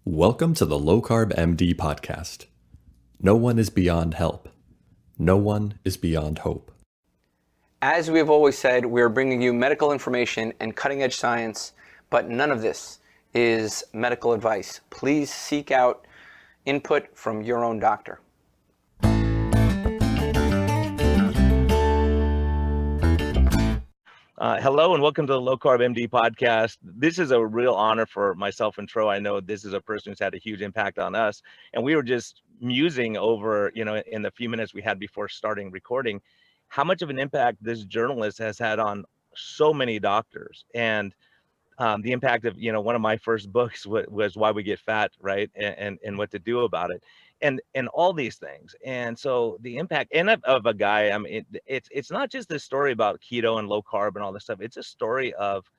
Welcome to the LowCarbMD podcast. No one is beyond help. No one is beyond hope. As we have always said, we are bringing you medical information and cutting-edge science, but none of this is medical advice. Please seek out input from your own doctor. Hello and welcome to the LowCarbMD podcast. This is a real honor for myself and Tro. I know this is a person who's had a huge impact on us, and we were just musing over, in the few minutes we had before starting recording, how much of an impact this journalist has had on so many doctors, and the impact of, one of my first books was Why We Get Fat, right, and what to do about it, and all these things. And so the impact of a guy, I mean, it's not just this story about keto and low carb and all this stuff. It's a story of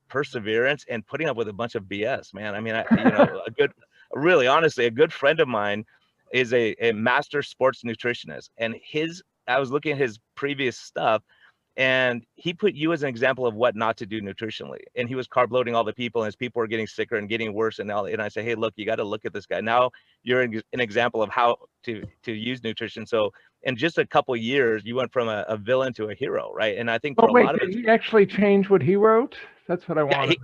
perseverance and putting up with a bunch of BS, man. I mean, really honestly, a good friend of mine is a master sports nutritionist, and I was looking at his previous stuff, and he put you as an example of what not to do nutritionally. And he was carb loading all the people, and his people were getting sicker and getting worse. And I say, hey, look, you got to look at this guy. Now you're an example of how to use nutrition. So in just a couple of years, you went from a villain to a hero, right? And I think for a lot of it, he actually changed what he wrote? That's what I wanted.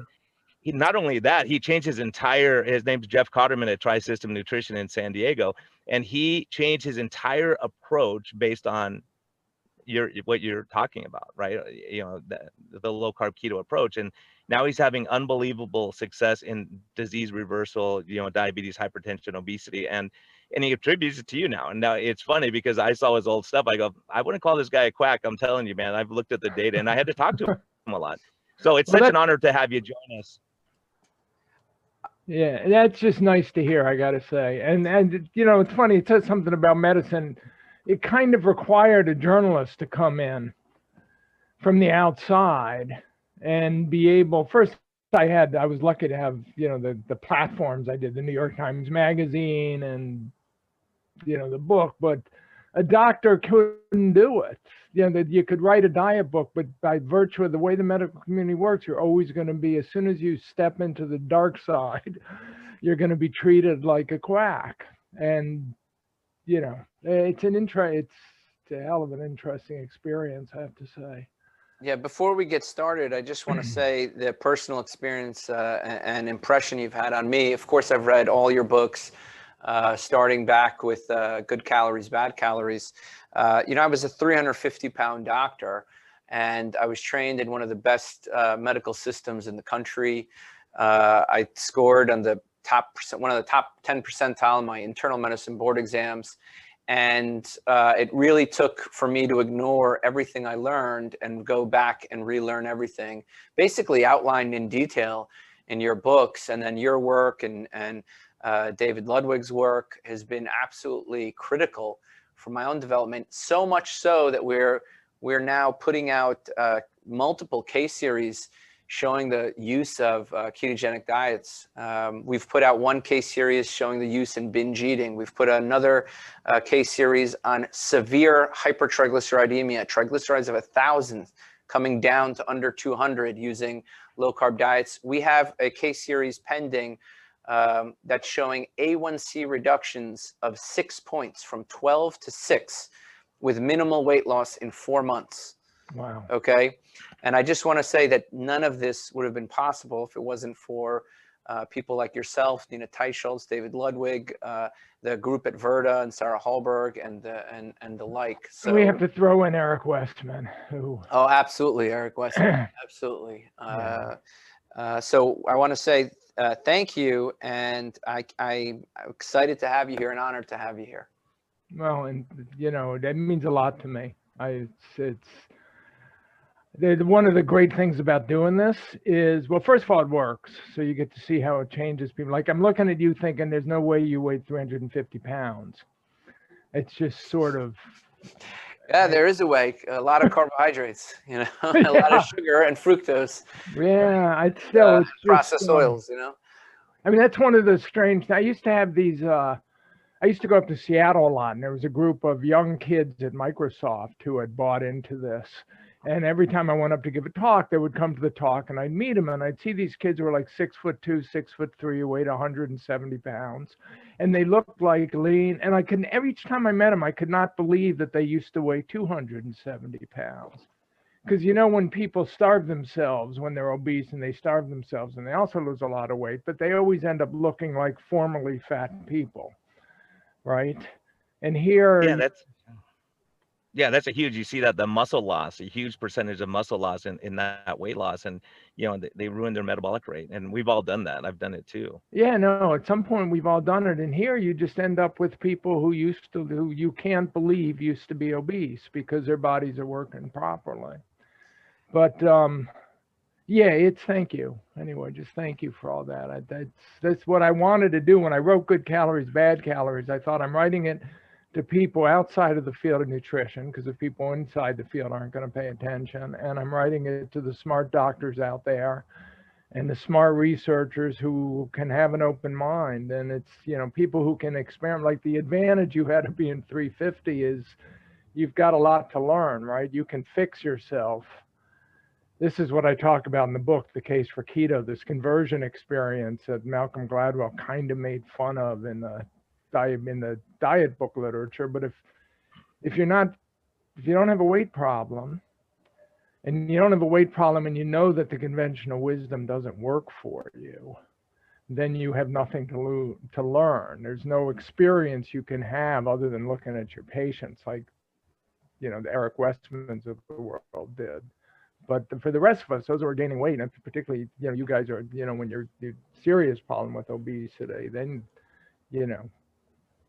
He not only that, he changed his name's Jeff Cotterman at Tri-System Nutrition in San Diego. And he changed his entire approach based on what you're talking about, right? The low carb keto approach. And now he's having unbelievable success in disease reversal, diabetes, hypertension, obesity, and he attributes it to you now. And now it's funny because I saw his old stuff. I go, I wouldn't call this guy a quack. I'm telling you, man, I've looked at the data and I had to talk to him a lot. So it's such an honor to have you join us. Yeah, that's just nice to hear, I got to say. And it's funny, it says something about medicine. It kind of required a journalist to come in from the outside and be able, first I was lucky to have, the platforms I did, the New York Times Magazine and, the book, but a doctor couldn't do it. That you could write a diet book, but by virtue of the way the medical community works, you're always going to be, as soon as you step into the dark side, you're going to be treated like a quack. And it's a hell of an interesting experience, I have to say. Yeah, before we get started, I just want to say the personal experience and impression you've had on me. Of course, I've read all your books, starting back with Good Calories, Bad Calories. I was a 350-pound doctor, and I was trained in one of the best medical systems in the country. I scored on one of the top 10 percentile in my internal medicine board exams. And it really took for me to ignore everything I learned and go back and relearn everything, basically outlined in detail in your books. And then your work and David Ludwig's work has been absolutely critical for my own development, so much so that we're now putting out multiple case series showing the use of ketogenic diets. We've put out one case series showing the use in binge eating. We've put another case series on severe hypertriglyceridemia, triglycerides of 1,000 coming down to under 200 using low carb diets. We have a case series pending that's showing A1C reductions of 6 points from 12 to 6 with minimal weight loss in 4 months. Wow. Okay. And I just want to say that none of this would have been possible if it wasn't for people like yourself, Nina Teicholz, David Ludwig, the group at Verda and Sarah Hallberg and the like. So we have to throw in Eric Westman. Oh, absolutely. Eric Westman. Absolutely. So I want to say thank you. And I'm excited to have you here and honored to have you here. Well, and that means a lot to me. One of the great things about doing this is, well, first of all, it works. So you get to see how it changes people. Like, I'm looking at you thinking there's no way you weigh 350 pounds. It's just sort of. Yeah, there is a way. A lot of carbohydrates, a lot of sugar and fructose. Yeah, it's still it's processed oils, I mean, that's one of the strange. I used to have these. I used to go up to Seattle a lot, and there was a group of young kids at Microsoft who had bought into this. And every time I went up to give a talk, they would come to the talk and I'd meet them and I'd see these kids who were like 6'2", 6'3", who weighed 170 pounds. And they looked like lean. And I couldn't, each time I met them, I could not believe that they used to weigh 270 pounds. Because, you know, when people starve themselves, when they're obese and they starve themselves and they also lose a lot of weight, but they always end up looking like formerly fat people, right? And here, that's a huge, you see that the muscle loss, a huge percentage of muscle loss in that weight loss, and you know they ruin their metabolic rate, and we've all done that. I've done it too. yeah, no, at some point we've all done it. And here you just end up with people who you can't believe used to be obese because their bodies are working properly. But yeah, it's thank you. Anyway, just thank you for all that. That's what I wanted to do when I wrote Good Calories, Bad Calories. I thought I'm writing it to people outside of the field of nutrition because the people inside the field aren't going to pay attention. And I'm writing it to the smart doctors out there and the smart researchers who can have an open mind. And it's, you know, people who can experiment. Like the advantage you had of being 350 is you've got a lot to learn, right? You can fix yourself. This is what I talk about in the book, The Case for Keto, this conversion experience that Malcolm Gladwell kind of made fun of in the diet book literature. But if you don't have a weight problem, and you don't have a weight problem and you know that the conventional wisdom doesn't work for you, then you have nothing to learn. There's no experience you can have other than looking at your patients, like, you know, the Eric Westmans of the world did. But for the rest of us, those who are gaining weight, and particularly, you know, you guys are, you know, when you're serious problem with obesity, then, you know,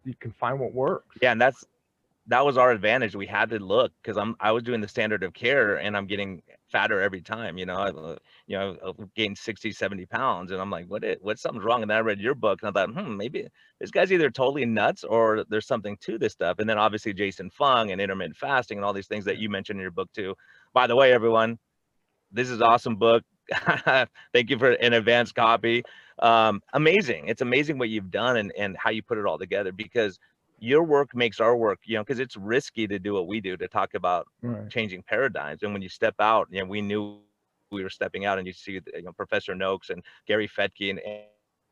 you can find what works. Yeah, and that was our advantage. We had to look because I was doing the standard of care and I'm getting fatter every time. You know, I gained 60, 70 pounds, and I'm like, what something's wrong? And then I read your book and I thought, maybe this guy's either totally nuts or there's something to this stuff. And then obviously Jason Fung and intermittent fasting and all these things that you mentioned in your book too. By the way, everyone, this is an awesome book. Thank you for an advanced copy. Amazing. It's amazing what you've done and how you put it all together, because your work makes our work, you know, because it's risky to do what we do, to talk about changing paradigms. And when you step out, you know, we knew we were stepping out, and you see, you know, Professor Noakes and Gary Fetke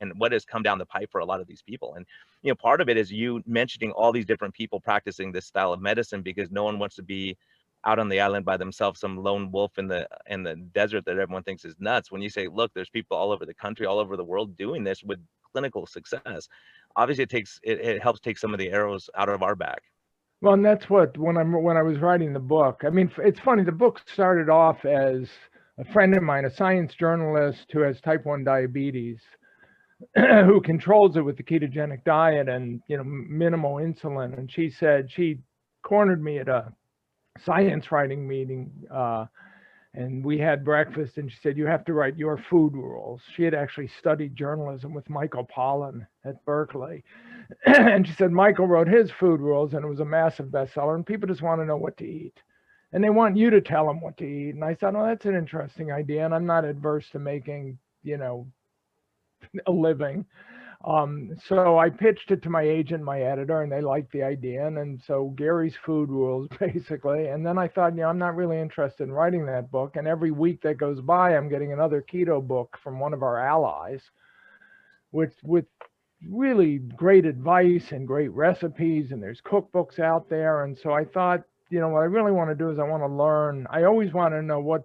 and what has come down the pipe for a lot of these people. And, you know, part of it is you mentioning all these different people practicing this style of medicine, because no one wants to be out on the island by themselves, some lone wolf in the desert that everyone thinks is nuts. When you say, look, there's people all over the country, all over the world doing this with clinical success, obviously it helps take some of the arrows out of our back. Well, and that's what, when I was writing the book, I mean, it's funny, the book started off as a friend of mine, a science journalist who has type 1 diabetes, who controls it with the ketogenic diet and, you know, minimal insulin. And she said, she cornered me at a science writing meeting, and we had breakfast, and she said, you have to write your food rules. She had actually studied journalism with Michael Pollan at Berkeley. And she said, Michael wrote his food rules, and it was a massive bestseller, and people just want to know what to eat. And they want you to tell them what to eat. And I thought, oh, that's an interesting idea. And I'm not adverse to making, you know, a living. So I pitched it to my agent, my editor, and they liked the idea. And so Gary's Food Rules, basically. And then I thought, you know, I'm not really interested in writing that book. And every week that goes by, I'm getting another keto book from one of our allies, with really great advice and great recipes. And there's cookbooks out there. And so I thought, you know, what I really want to do is I want to learn. I always want to know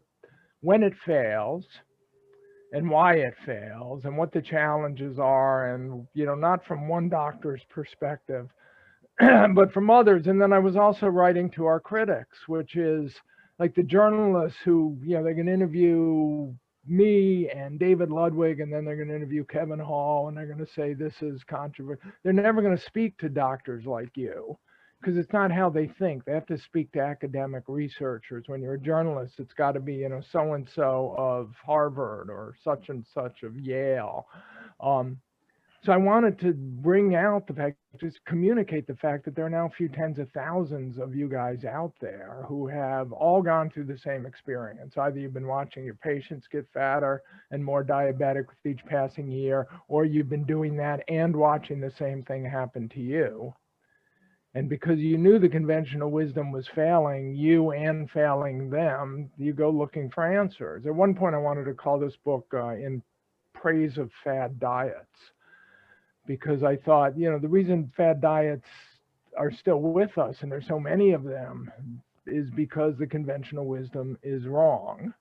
when it fails, and why it fails, and what the challenges are, and, you know, not from one doctor's perspective, but from others. And then I was also writing to our critics, which is like the journalists who, you know, they can interview me and David Ludwig, and then they're going to interview Kevin Hall, and they're going to say this is controversial. They're never going to speak to doctors like you, because it's not how they think. They have to speak to academic researchers. When you're a journalist, it's got to be, you know, so-and-so of Harvard or such and such of Yale. So I wanted to bring out the fact, just communicate the fact that there are now a few tens of thousands of you guys out there who have all gone through the same experience. Either you've been watching your patients get fatter and more diabetic with each passing year, or you've been doing that and watching the same thing happen to you. And because you knew the conventional wisdom was failing you and failing them, you go looking for answers. At one point, I wanted to call this book In Praise of Fad Diets, because I thought, the reason fad diets are still with us, and there's so many of them, is because the conventional wisdom is wrong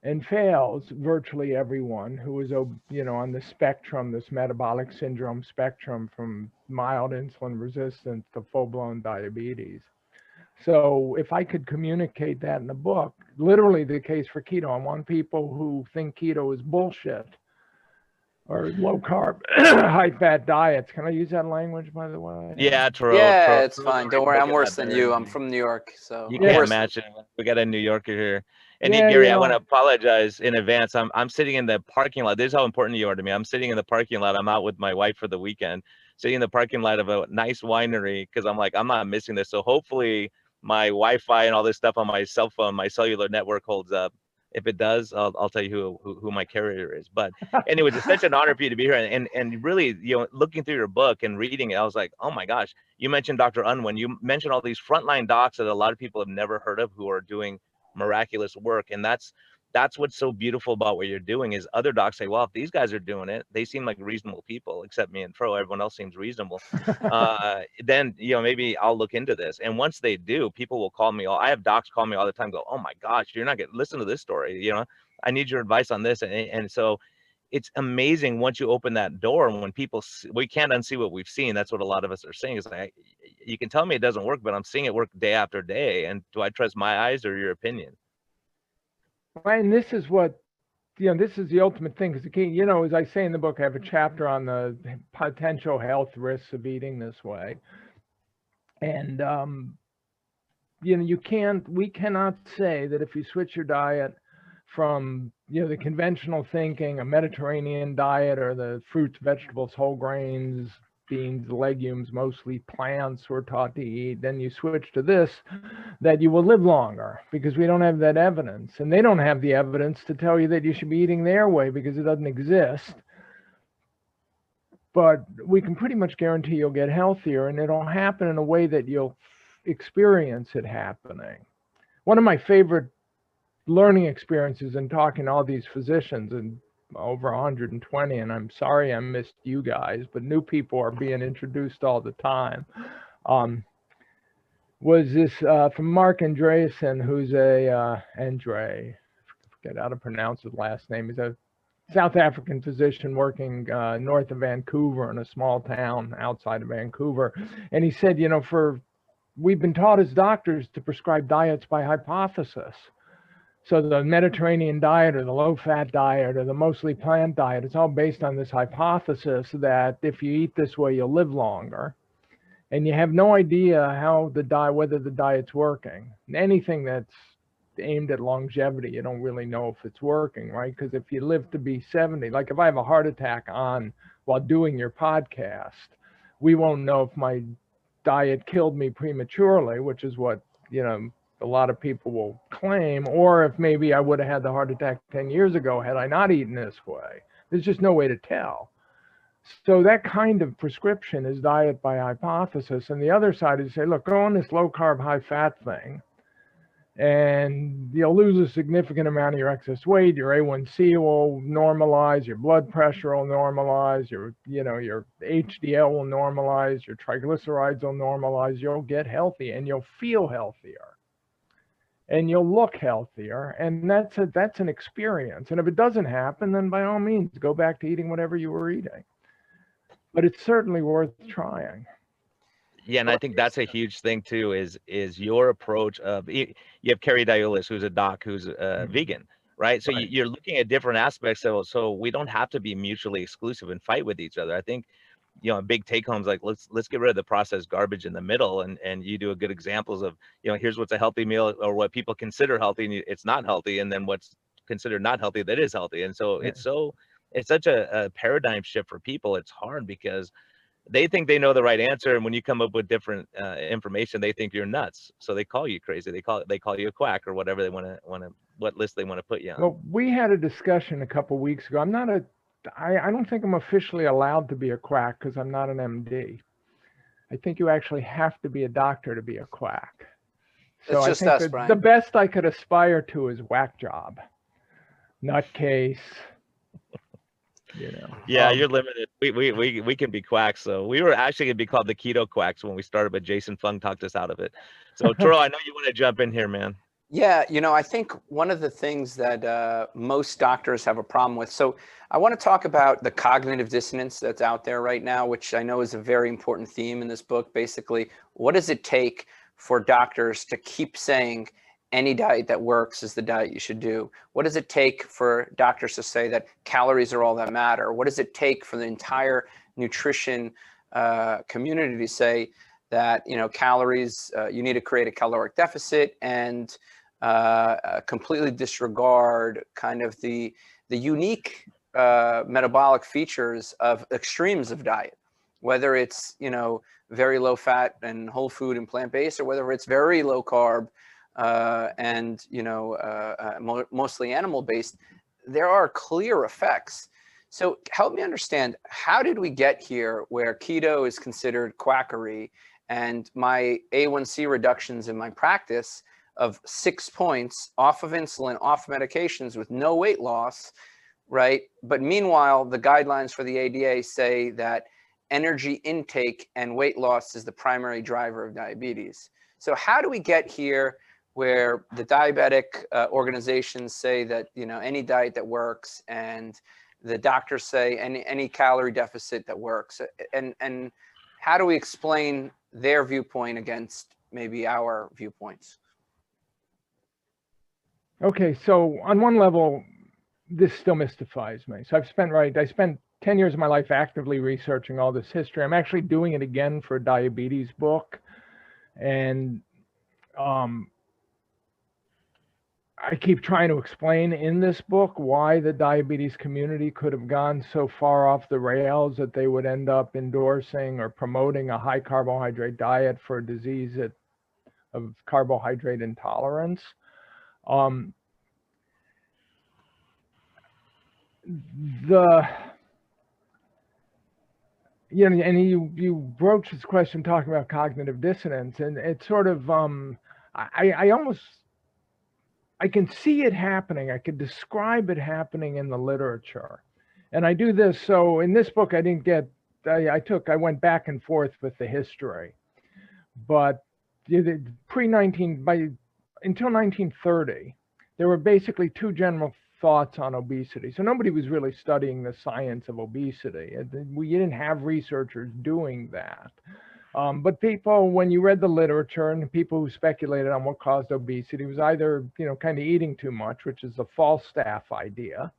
and fails virtually everyone who is, on the spectrum, this metabolic syndrome spectrum, from mild insulin resistance to full-blown diabetes. So if I could communicate that in the book, literally the case for keto, I want people who think keto is bullshit or low carb, high fat diets. Can I use that language, by the way? Yeah, Yeah, it's fine. Don't worry. I'm worse than you. I'm from New York, so You I'm can't worse. match it. We got a New Yorker here. And Yeah, Gary, I want to apologize in advance. I'm sitting in the parking lot. This is how important you are to me. I'm sitting in the parking lot. I'm out with my wife for the weekend, sitting in the parking lot of a nice winery, because I'm like, I'm not missing this. So hopefully my Wi-Fi and all this stuff on my cell phone, my cellular network holds up. If it does, I'll tell you who my carrier is. But anyways, it's such an honor for you to be here. And really, looking through your book and reading it, I was like, oh my gosh, you mentioned Dr. Unwin. You mentioned all these frontline docs that a lot of people have never heard of who are doing miraculous work. And that's what's so beautiful about what you're doing, is other docs say, well, if these guys are doing it, they seem like reasonable people, except me and Fro. Everyone else seems reasonable. Then maybe I'll look into this. And once they do, people will call me. I have docs call me all the time, go, oh my gosh, you're not getting, listen to this story, I need your advice on this. And so it's amazing once you open that door, and when people we can't unsee what we've seen. That's what a lot of us are saying, is like, you can tell me it doesn't work, but I'm seeing it work day after day. And do I trust my eyes or your opinion? And this is what, this is the ultimate thing. Because the key, as I say in the book, I have a chapter on the potential health risks of eating this way. And, we cannot say that if you switch your diet from, the conventional thinking, a Mediterranean diet, or the fruits, vegetables, whole grains, beans, legumes, mostly plants we're taught to eat, then you switch to this, that you will live longer, because we don't have that evidence. And they don't have the evidence to tell you that you should be eating their way, because it doesn't exist. But we can pretty much guarantee you'll get healthier, and it'll happen in a way that you'll experience it happening. One of my favorite learning experiences in talking to all these physicians, and over 120, and I'm sorry I missed you guys, but new people are being introduced all the time, was this from Mark Andreessen, who's I forget how to pronounce his last name. He's a South African physician working north of Vancouver in a small town outside of Vancouver. And he said, we've been taught as doctors to prescribe diets by hypothesis. So the Mediterranean diet, or the low-fat diet, or the mostly plant diet, it's all based on this hypothesis that if you eat this way, you'll live longer. And you have no idea whether the diet's working. Anything that's aimed at longevity, you don't really know if it's working, right? Because if you live to be 70, like if I have a heart attack while doing your podcast, we won't know if my diet killed me prematurely, which is what, a lot of people will claim, or if maybe I would have had the heart attack 10 years ago had I not eaten this way. There's just no way to tell. So that kind of prescription is diet by hypothesis. And the other side is say, look, go on this low carb, high fat thing, and you'll lose a significant amount of your excess weight. Your A1C will normalize, your blood pressure will normalize, your HDL will normalize, your triglycerides will normalize. You'll get healthy, and you'll feel healthier, and you'll look healthier. And that's an experience. And if it doesn't happen, then by all means, go back to eating whatever you were eating. But it's certainly worth trying. Yeah, and I think that's a huge thing too, is your approach of, you have Carrie Diolis, who's a doc, who's vegan, right? So Right. You're looking at different aspects. So we don't have to be mutually exclusive and fight with each other. I think, big take homes, like let's get rid of the processed garbage in the middle. And you do a good examples of, here's what's a healthy meal, or what people consider healthy, and it's not healthy. And then what's considered not healthy that is healthy. And so Yeah. it's such a paradigm shift for people. It's hard because they think they know the right answer, and when you come up with different information, they think you're nuts. So they call you crazy. They call you a quack, or whatever they want to what list they want to put you on. Well, we had a discussion a couple of weeks ago. I don't think I'm officially allowed to be a quack because I'm not an MD. I think you actually have to be a doctor to be a quack. So It's I just think us, that Brian. the best I could aspire to is whack job, nutcase, you know. Yeah, you're limited. We can be quacks. So we were actually gonna be called the keto quacks when we started, but Jason Fung talked us out of it. So Turo, I know you want to jump in here, man. Yeah, I think one of the things that most doctors have a problem with. So I want to talk about the cognitive dissonance that's out there right now, which I know is a very important theme in this book. Basically, what does it take for doctors to keep saying any diet that works is the diet you should do? What does it take for doctors to say that calories are all that matter? What does it take for the entire nutrition community to say that, calories, you need to create a caloric deficit and completely disregard kind of the unique metabolic features of extremes of diet, whether it's very low fat and whole food and plant-based, or whether it's very low carb and mostly animal-based. There are clear effects. So help me understand, how did we get here where keto is considered quackery, and my A1C reductions in my practice of 6 points off of insulin, off medications with no weight loss, right? But meanwhile, the guidelines for the ADA say that energy intake and weight loss is the primary driver of diabetes. So how do we get here where the diabetic organizations say that, any diet that works, and the doctors say any calorie deficit that works? And how do we explain their viewpoint against maybe our viewpoints? Okay, so on one level, this still mystifies me. So I spent 10 years of my life actively researching all this history. I'm actually doing it again for a diabetes book. And I keep trying to explain in this book why the diabetes community could have gone so far off the rails that they would end up endorsing or promoting a high carbohydrate diet for a disease of carbohydrate intolerance. And you broached this question talking about cognitive dissonance, and it's sort of I can see it happening. I could describe it happening in the literature, and I do this. So in this book, I went back and forth with the history, but until 1930, there were basically two general thoughts on obesity. So nobody was really studying the science of obesity. We didn't have researchers doing that. But people, when you read the literature, and the people who speculated on what caused obesity, was either, kind of eating too much, which is the Falstaff idea.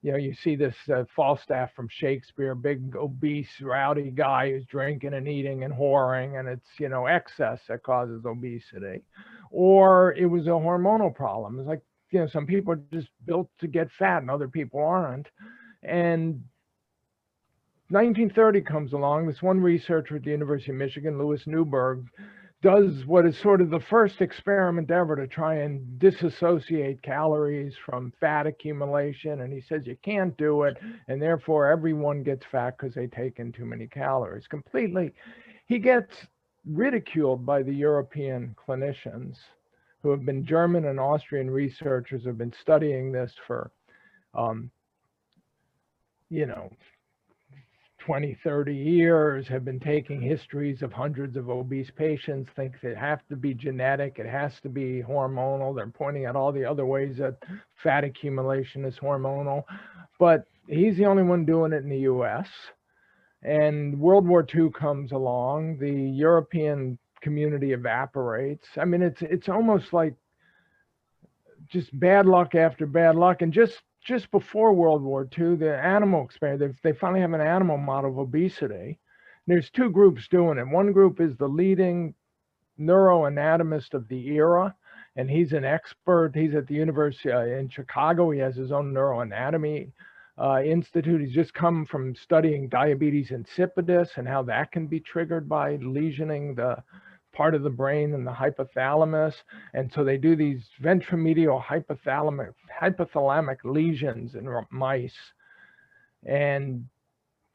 You see this Falstaff from Shakespeare, big, obese, rowdy guy who's drinking and eating and whoring, and it's, excess that causes obesity. Or it was a hormonal problem. It's like, some people are just built to get fat and other people aren't. And 1930 comes along. This one researcher at the University of Michigan, Louis Newberg, does what is sort of the first experiment ever to try and disassociate calories from fat accumulation. And he says you can't do it, and therefore everyone gets fat because they take in too many calories. Completely. He gets ridiculed by the European clinicians, who have been German and Austrian researchers who have been studying this for 20, 30 years, have been taking histories of hundreds of obese patients, think they have to be genetic, it has to be hormonal. They're pointing out all the other ways that fat accumulation is hormonal. But he's the only one doing it in the US. And World War II comes along, the European community evaporates. I mean, it's almost like just bad luck after bad luck. And just before World War II, the animal experiment, they finally have an animal model of obesity. There's two groups doing it. One group is the leading neuroanatomist of the era, and he's an expert. He's at the University in Chicago. He has his own neuroanatomy institute. He's just come from studying diabetes insipidus and how that can be triggered by lesioning the part of the brain and the hypothalamus. And so they do these ventromedial hypothalamic lesions in mice. And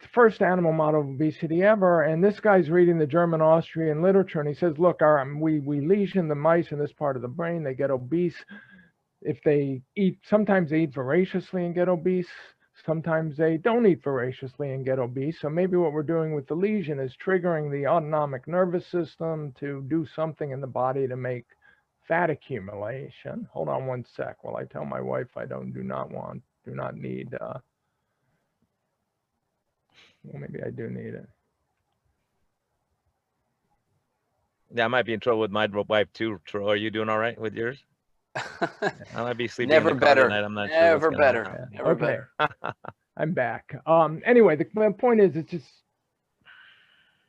first animal model of obesity ever. And this guy's reading the German Austrian literature, and he says, look, we lesion the mice in this part of the brain. They get obese if they eat. Sometimes they eat voraciously and get obese. Sometimes they don't eat voraciously and get obese. So maybe what we're doing with the lesion is triggering the autonomic nervous system to do something in the body to make fat accumulation. Hold on one sec while I tell my wife I do not need, well, maybe I do need it. Yeah, I might be in trouble with my wife too, Troy. Are you doing all right with yours? I might be sleeping Never in the car better. tonight. I'm not Never sure what's better. going on. Never Okay. better. I'm back. Anyway, the point is, it's just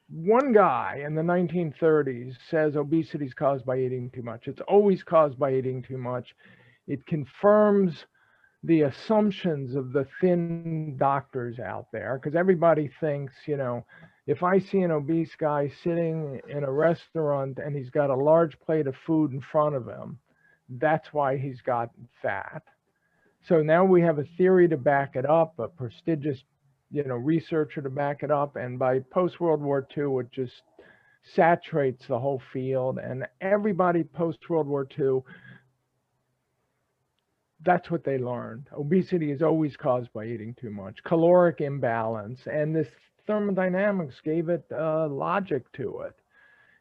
one guy in the 1930s says obesity is caused by eating too much. It's always caused by eating too much. It confirms the assumptions of the thin doctors out there, because everybody thinks, you know, if I see an obese guy sitting in a restaurant and he's got a large plate of food in front of him, that's why he's gotten fat. So now we have a theory to back it up, a prestigious, you know, researcher to back it up. And by post-World War II, it just saturates the whole field. And everybody post-World War II, that's what they learned. Obesity is always caused by eating too much, caloric imbalance. And this thermodynamics gave it logic to it.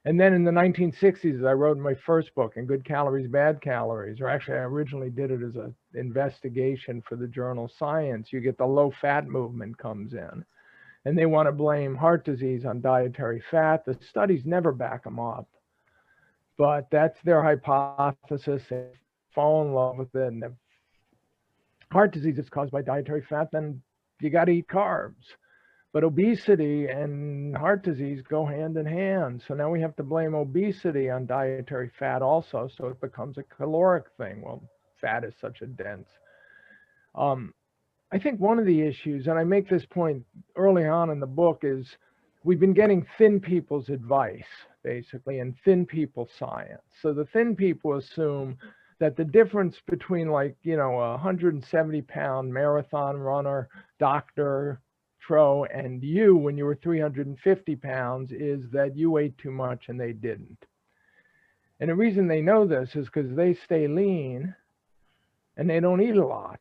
And then in the 1960s, I wrote my first book, In Good Calories, Bad Calories, or actually I originally did it as an investigation for the journal Science. You get the low fat movement comes in, and they want to blame heart disease on dietary fat. The studies never back them up, but that's their hypothesis. They fall in love with it. And if heart disease is caused by dietary fat, then you got to eat carbs. But obesity and heart disease go hand in hand. So now we have to blame obesity on dietary fat also. So it becomes a caloric thing. Well, fat is such a dense. I think one of the issues, and I make this point early on in the book, is we've been getting thin people's advice, basically, and thin people science. So the thin people assume that the difference between, like, you know, a 170-pound marathon runner, doctor, Tro, and you when you were 350 pounds is that you ate too much and they didn't. And the reason they know this is because they stay lean and they don't eat a lot.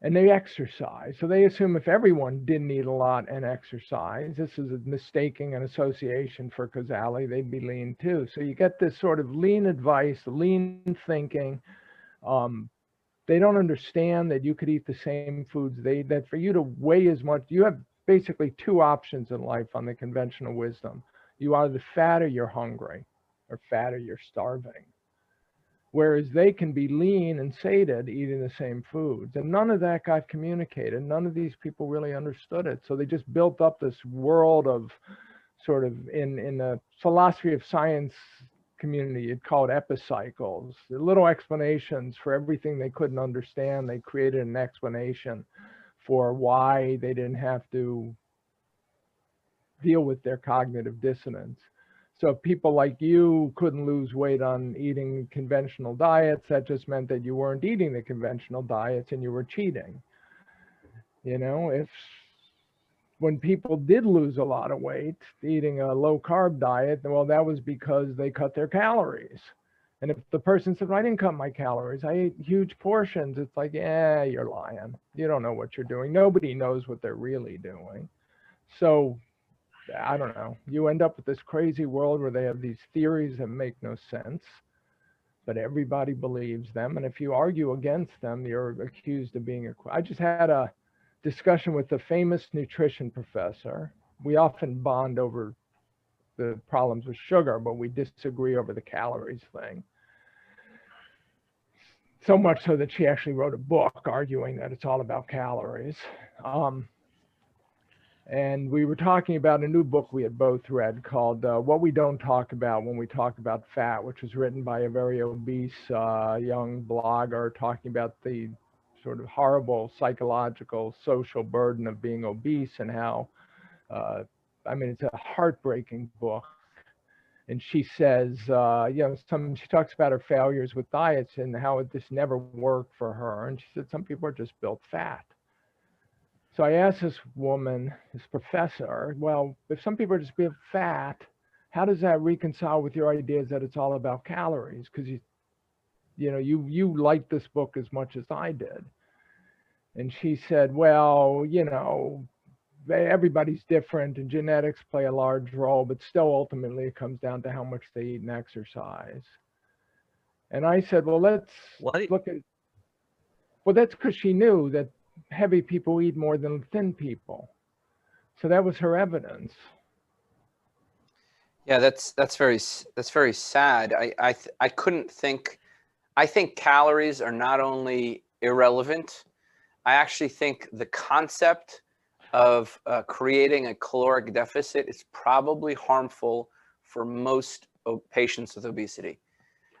And they exercise. So they assume if everyone didn't eat a lot and exercise, this is a mistaking an association for causality, they'd be lean too. So you get this sort of lean advice, lean thinking. They don't understand that you could eat the same foods that for you to weigh as much, you have basically two options in life on the conventional wisdom. You are either fat or you're hungry, or fat or you're starving. Whereas they can be lean and sated eating the same foods. And none of that got communicated. None of these people really understood it. So they just built up this world of sort of, in the philosophy of science community, you'd call it epicycles, the little explanations for everything they couldn't understand. They created an explanation for why they didn't have to deal with their cognitive dissonance. So if people like you couldn't lose weight on eating conventional diets, that just meant that you weren't eating the conventional diets and you were cheating. You know, when people did lose a lot of weight eating a low carb diet, well, that was because they cut their calories. And if the person said, well, I didn't cut my calories, I ate huge portions, it's like, yeah, you're lying. You don't know what you're doing. Nobody knows what they're really doing. So I don't know. You end up with this crazy world where they have these theories that make no sense, but everybody believes them. And if you argue against them, you're accused of being I just had a discussion with a famous nutrition professor. We often bond over the problems with sugar, but we disagree over the calories thing. So much so that she actually wrote a book arguing that it's all about calories. And we were talking about a new book we had both read called What We Don't Talk About When We Talk About Fat, which was written by a very obese young blogger talking about the sort of horrible psychological, social burden of being obese and how, I mean, it's a heartbreaking book. And she says, you know, she talks about her failures with diets and how it just never worked for her. And she said, some people are just built fat. So I asked this woman, this professor, well, if some people are just being fat, how does that reconcile with your ideas that it's all about calories? Because you liked this book as much as I did. And she said, well, everybody's different and genetics play a large role, but still ultimately it comes down to how much they eat and exercise. And I said, well, let's look at, well, that's because she knew that heavy people eat more than thin people. So that was her evidence. Yeah, that's very sad. I couldn't think. I think calories are not only irrelevant. I actually think the concept of creating a caloric deficit is probably harmful for most patients with obesity.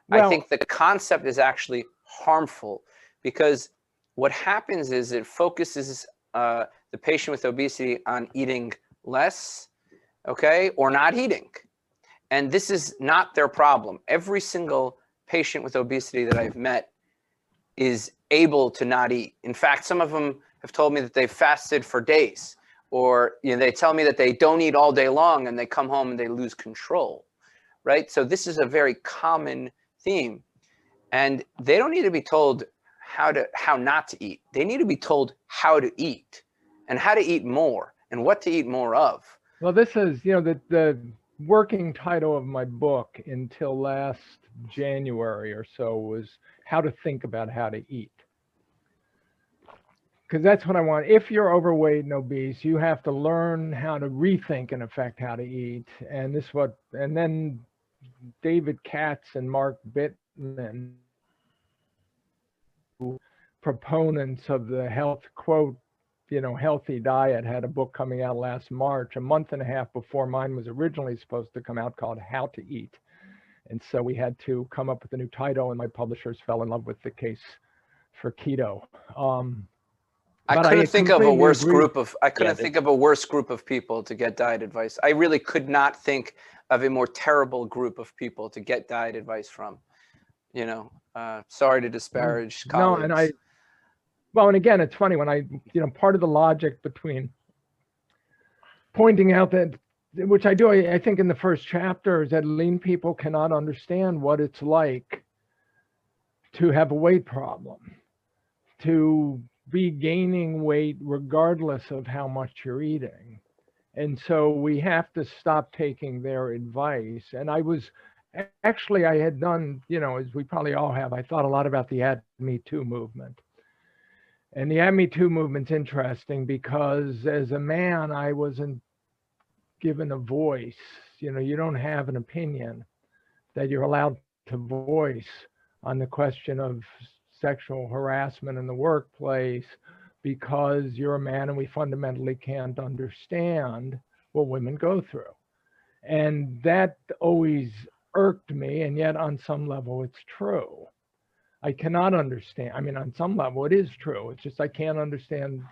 Well, I think the concept is actually harmful because what happens is it focuses the patient with obesity on eating less, okay, or not eating. And this is not their problem. Every single patient with obesity that I've met is able to not eat. In fact, some of them have told me that they've fasted for days, or they tell me that they don't eat all day long and they come home and they lose control, right? So this is a very common theme, and they don't need to be told how not to eat. They need to be told how to eat and how to eat more and what to eat more of. Well, this is, the working title of my book until last January or so was How to Think About How to Eat. Because that's what I want. If you're overweight and obese, you have to learn how to rethink, in effect, how to eat. And then David Katz and Mark Bittman, proponents of the healthy diet, had a book coming out last March, a month and a half before mine was originally supposed to come out, called How to Eat. And so we had to come up with a new title, and my publishers fell in love with the Case for Keto. I couldn't think of a worse group of people to get diet advice. I really could not think of a more terrible group of people to get diet advice from. Sorry to disparage colleagues. No, and again, it's funny when part of the logic between pointing out that, which I do, I think in the first chapter, is that lean people cannot understand what it's like to have a weight problem, to be gaining weight regardless of how much you're eating. And so we have to stop taking their advice. And I had done, as we probably all have, I thought a lot about the Add Me Too movement. And the Add Me Too movement's interesting because as a man, I wasn't given a voice. You don't have an opinion that you're allowed to voice on the question of sexual harassment in the workplace because you're a man and we fundamentally can't understand what women go through. And that always irked me, and yet on some level it's true. I cannot understand. I mean, on some level it is true. It's just I can't understand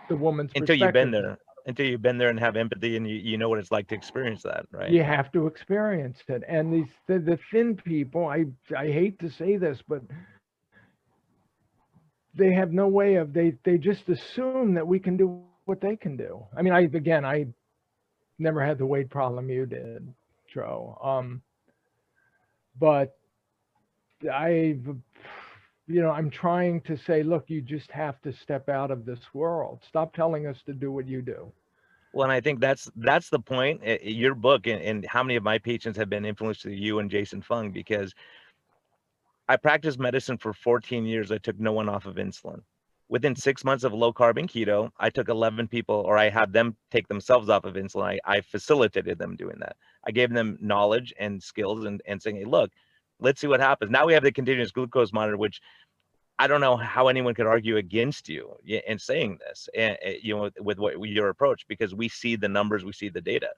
the woman's perspective. Until you've been there and have empathy and you know what it's like to experience that, right? You have to experience it. And the thin people, I hate to say this, but they have no way of, they just assume that we can do what they can do. I mean, I never had the weight problem you did, Joe. But I'm trying to say, look, you just have to step out of this world. Stop telling us to do what you do. Well, and I think that's the point. Your book and how many of my patients have been influenced to you and Jason Fung, because I practiced medicine for 14 years. I took no one off of insulin. Within 6 months of low carb and keto, I took 11 people, or I had them take themselves off of insulin. I facilitated them doing that. I gave them knowledge and skills and saying, hey, look, let's see what happens. Now we have the continuous glucose monitor, which I don't know how anyone could argue against you in saying this, and with your approach, because we see the numbers, we see the data.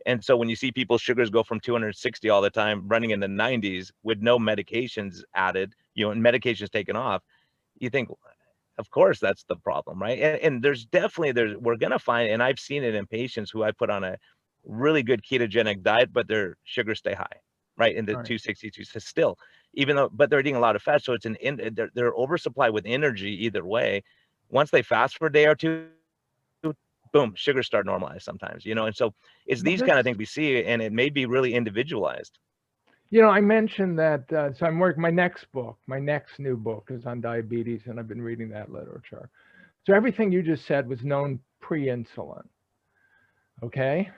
And so when you see people's sugars go from 260 all the time, running in the 90s with no medications added, and medications taken off, you think, of course, that's the problem, right? And we're going to find, and I've seen it in patients who I put on a really good ketogenic diet, but their sugars stay high, right? In the 262 still, but they're eating a lot of fat. So they're oversupplied with energy either way. once they fast for a day or two, boom, sugars start normalized sometimes, you know. And so it's these kind of things we see, and it may be really individualized. You know, I mentioned that, so I'm working, my next new book is on diabetes, and I've been reading that literature. So everything you just said was known pre-insulin, okay?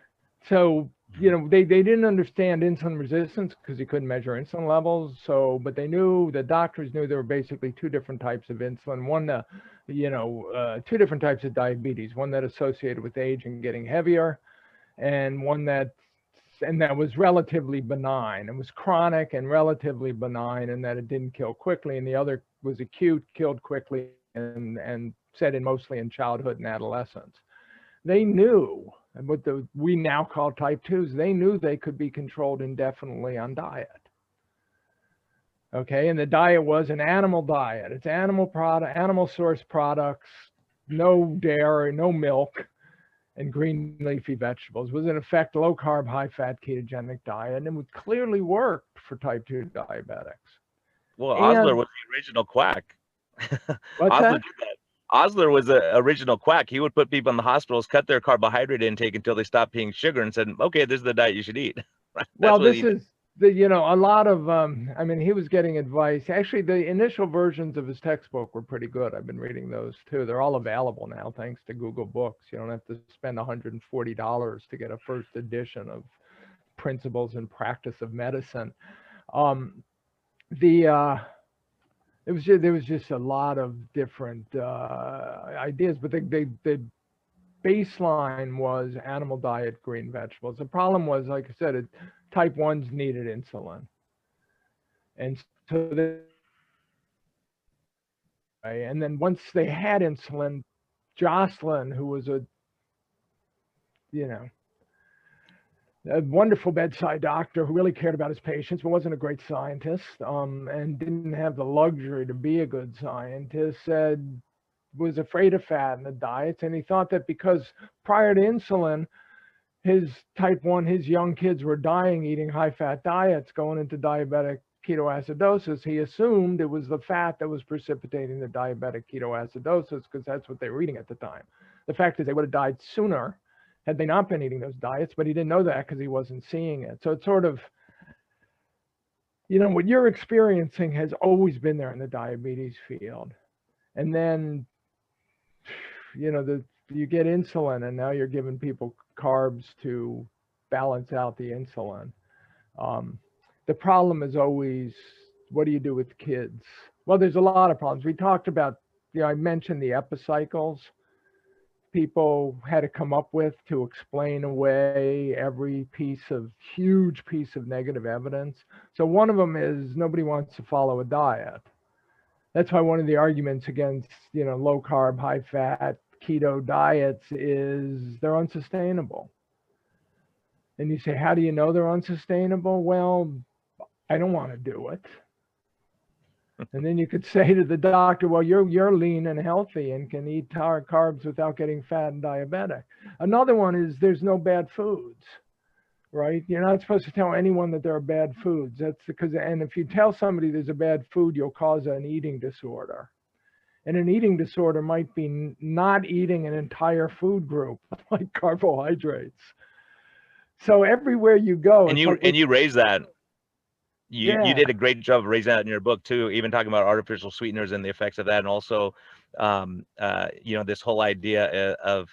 So, you know, they didn't understand insulin resistance because you couldn't measure insulin levels. So, but they knew, the doctors knew there were basically two different types of insulin. One, two different types of diabetes, one that associated with age and getting heavier, and one that was relatively benign. It was chronic and relatively benign, and that it didn't kill quickly. And the other was acute, killed quickly, and set in mostly in childhood and adolescence. They knew, and what we now call type 2s, they knew they could be controlled indefinitely on diet. Okay, and the diet was an animal diet. It's animal source products, no dairy, no milk, and green leafy vegetables. It was in effect low carb, high fat ketogenic diet, and it would clearly work for type 2 diabetics. Well, Osler was the original quack. What's Osler that? did that. Osler was the original quack. He would put people in the hospitals, cut their carbohydrate intake until they stopped eating sugar, and said, "Okay, this is the diet you should eat." Well, this is you know, a lot of, I mean, he was getting advice. Actually, the initial versions of his textbook were pretty good. I've been reading those too. They're all available now, thanks to Google Books. You don't have to spend $140 to get a first edition of Principles and Practice of Medicine. There was just a lot of different ideas, but the baseline was animal diet, green vegetables. The problem was, like I said, type 1s needed insulin. And so and then once they had insulin, Jocelyn, who was a wonderful bedside doctor who really cared about his patients, but wasn't a great scientist, and didn't have the luxury to be a good scientist, was afraid of fat in the diets. And he thought that because prior to insulin, his type 1, his young kids were dying eating high fat diets, going into diabetic ketoacidosis. He assumed it was the fat that was precipitating the diabetic ketoacidosis because that's what they were eating at the time. The fact is they would have died sooner had they not been eating those diets, but he didn't know that because he wasn't seeing it. So it's sort of, what you're experiencing has always been there in the diabetes field. And then, you get insulin, and now you're giving people carbs to balance out the insulin. The problem is always, what do you do with kids? Well, there's a lot of problems. We talked about, I mentioned the epicycles people had to come up with to explain away every huge piece of negative evidence. So one of them is nobody wants to follow a diet. That's why one of the arguments against, low carb, high fat, keto diets is they're unsustainable. And you say, how do you know they're unsustainable? Well, I don't want to do it. And then you could say to the doctor, well, you're lean and healthy and can eat carbs without getting fat and diabetic. Another one is there's no bad foods, right? You're not supposed to tell anyone that there are bad foods. That's because, and if you tell somebody there's a bad food, you'll cause an eating disorder. And an eating disorder might be not eating an entire food group like carbohydrates. So everywhere you go, and you raise that. You did a great job of raising that in your book too, even talking about artificial sweeteners and the effects of that, and also, this whole idea of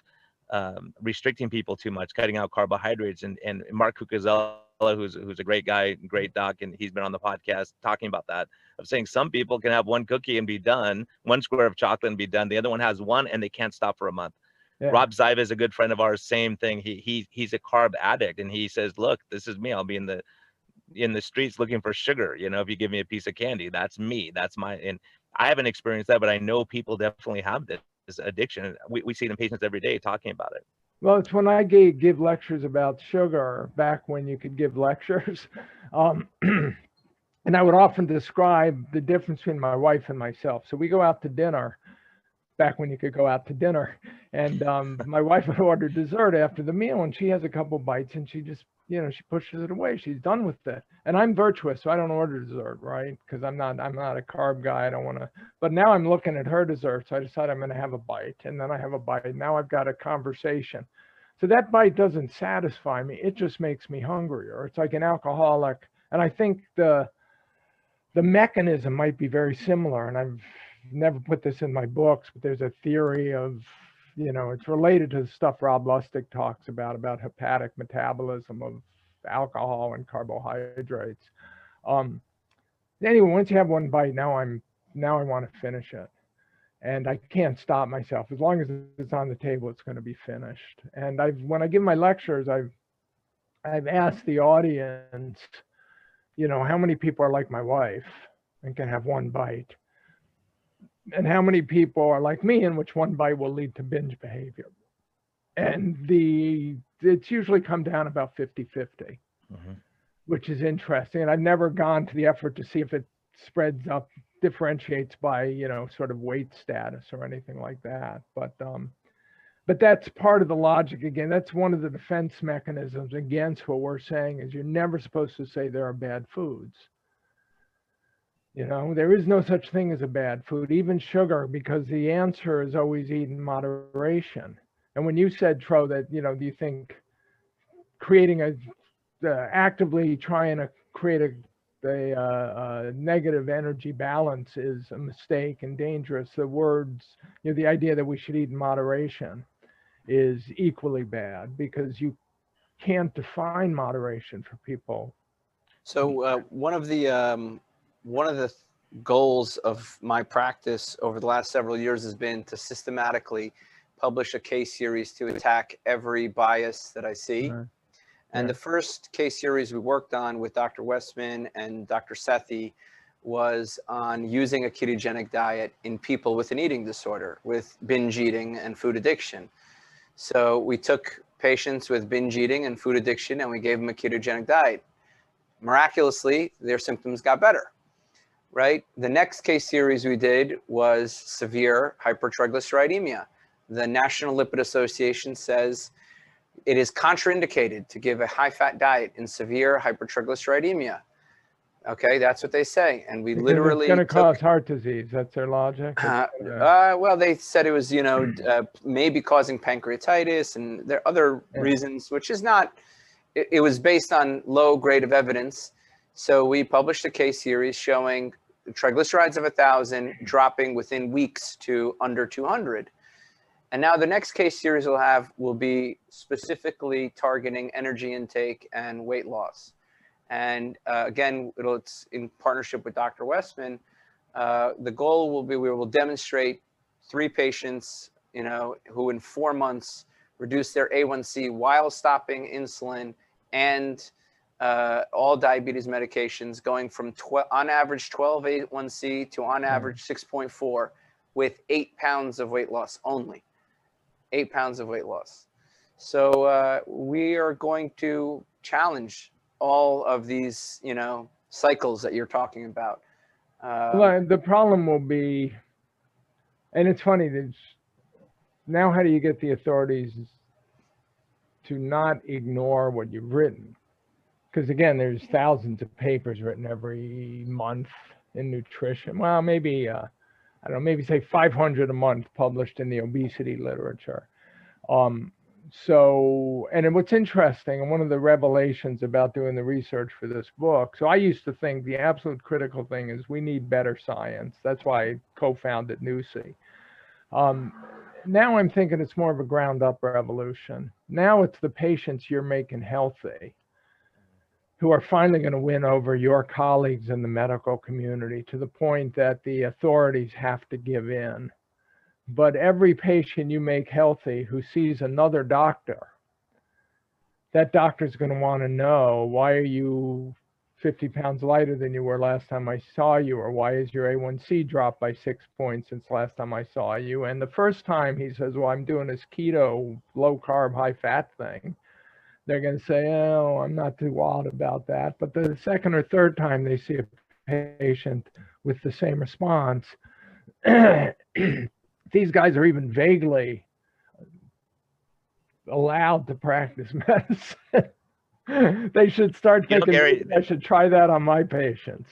restricting people too much, cutting out carbohydrates, and Mark Cucuzella, who's a great guy, great doc, and he's been on the podcast talking about that, of saying some people can have one cookie and be done, one square of chocolate and be done. The other one has one and they can't stop for a month. Yeah. Rob Ziva is a good friend of ours. Same thing. He's a carb addict, and he says, look, this is me. I'll be in the streets looking for sugar. If you give me a piece of candy, that's me. That's and I haven't experienced that, but I know people definitely have this addiction. We see it in patients every day talking about it. Well, it's when I give lectures about sugar, back when you could give lectures. And I would often describe the difference between my wife and myself. So we go out to dinner, back when you could go out to dinner. And my wife would order dessert after the meal, and she has a couple bites, and she just, you know, she pushes it away. She's done with it. And I'm virtuous, so I don't order dessert, right? Because I'm not a carb guy. I don't want to. But now I'm looking at her dessert, so I decide I'm going to have a bite, and then I have a bite. Now I've got a conversation. So that bite doesn't satisfy me. It just makes me hungrier. It's like an alcoholic. And I think the mechanism might be very similar. And I've never put this in my books, but there's a theory of, you know, it's related to the stuff Rob Lustig talks about hepatic metabolism of alcohol and carbohydrates. Anyway, once you have one bite, now I want to finish it. And I can't stop myself. As long as it's on the table, it's going to be finished. And when I give my lectures, I've asked the audience, you know, how many people are like my wife and can have one bite? And how many people are like me, in which one bite will lead to binge behavior? And it's usually come down about 50-50, which is interesting. And I've never gone to the effort to see if it spreads up, differentiates by, you know, sort of weight status or anything like that. But that's part of the logic. Again, that's one of the defense mechanisms against what we're saying is you're never supposed to say there are bad foods. You know, there is no such thing as a bad food, even sugar, because the answer is always eat in moderation. And when you said, Tro, that, you know, do you think creating actively trying to create a negative energy balance is a mistake and dangerous, the words, you know, the idea that we should eat in moderation is equally bad, because you can't define moderation for people. So one of the goals of my practice over the last several years has been to systematically publish a case series to attack every bias that I see. And the first case series we worked on with Dr. Westman and Dr. Sethi was on using a ketogenic diet in people with an eating disorder, with binge eating and food addiction. So we took patients with binge eating and food addiction and we gave them a ketogenic diet. Miraculously, their symptoms got better, right? The next case series we did was severe hypertriglyceridemia. The National Lipid Association says it is contraindicated to give a high-fat diet in severe hypertriglyceridemia. Okay, that's what they say. And we literally it's going to cause heart disease. That's their logic. Well, they said it was, you know, maybe causing pancreatitis, and there are other reasons, which is not. It was based on low grade of evidence. So we published a case series showing triglycerides of 1,000 dropping within weeks to under 200. And now the next case series will be specifically targeting energy intake and weight loss. And again, it's in partnership with Dr. Westman. The goal will be we will demonstrate 3 patients, you know, who in 4 months reduce their A1C while stopping insulin and all diabetes medications, going from on average 12 A1C to on average 6.4, with 8 pounds of weight loss only. 8 pounds of weight loss. So we are going to challenge all of these, you know, cycles that you're talking about. Well, the problem will be, and it's funny, now how do you get the authorities to not ignore what you've written? Because again, there's thousands of papers written every month in nutrition. Well, maybe, I don't know, maybe say 500 a month published in the obesity literature. And what's interesting, and one of the revelations about doing the research for this book, so I used to think the absolute critical thing is we need better science. That's why I co-founded NuSI. Now I'm thinking it's more of a ground up revolution. Now it's the patients you're making healthy who are finally going to win over your colleagues in the medical community, to the point that the authorities have to give in. But every patient you make healthy who sees another doctor, that doctor's going to want to know, why are you 50 pounds lighter than you were last time I saw you? Or why is your A1C dropped by 6 points since last time I saw you? And the first time he says, well, I'm doing this keto, low carb, high fat thing, they're going to say, oh, I'm not too wild about that. But the second or third time they see a patient with the same response, these guys are even vaguely allowed to practice medicine. They should start thinking, Gary, I should try that on my patients.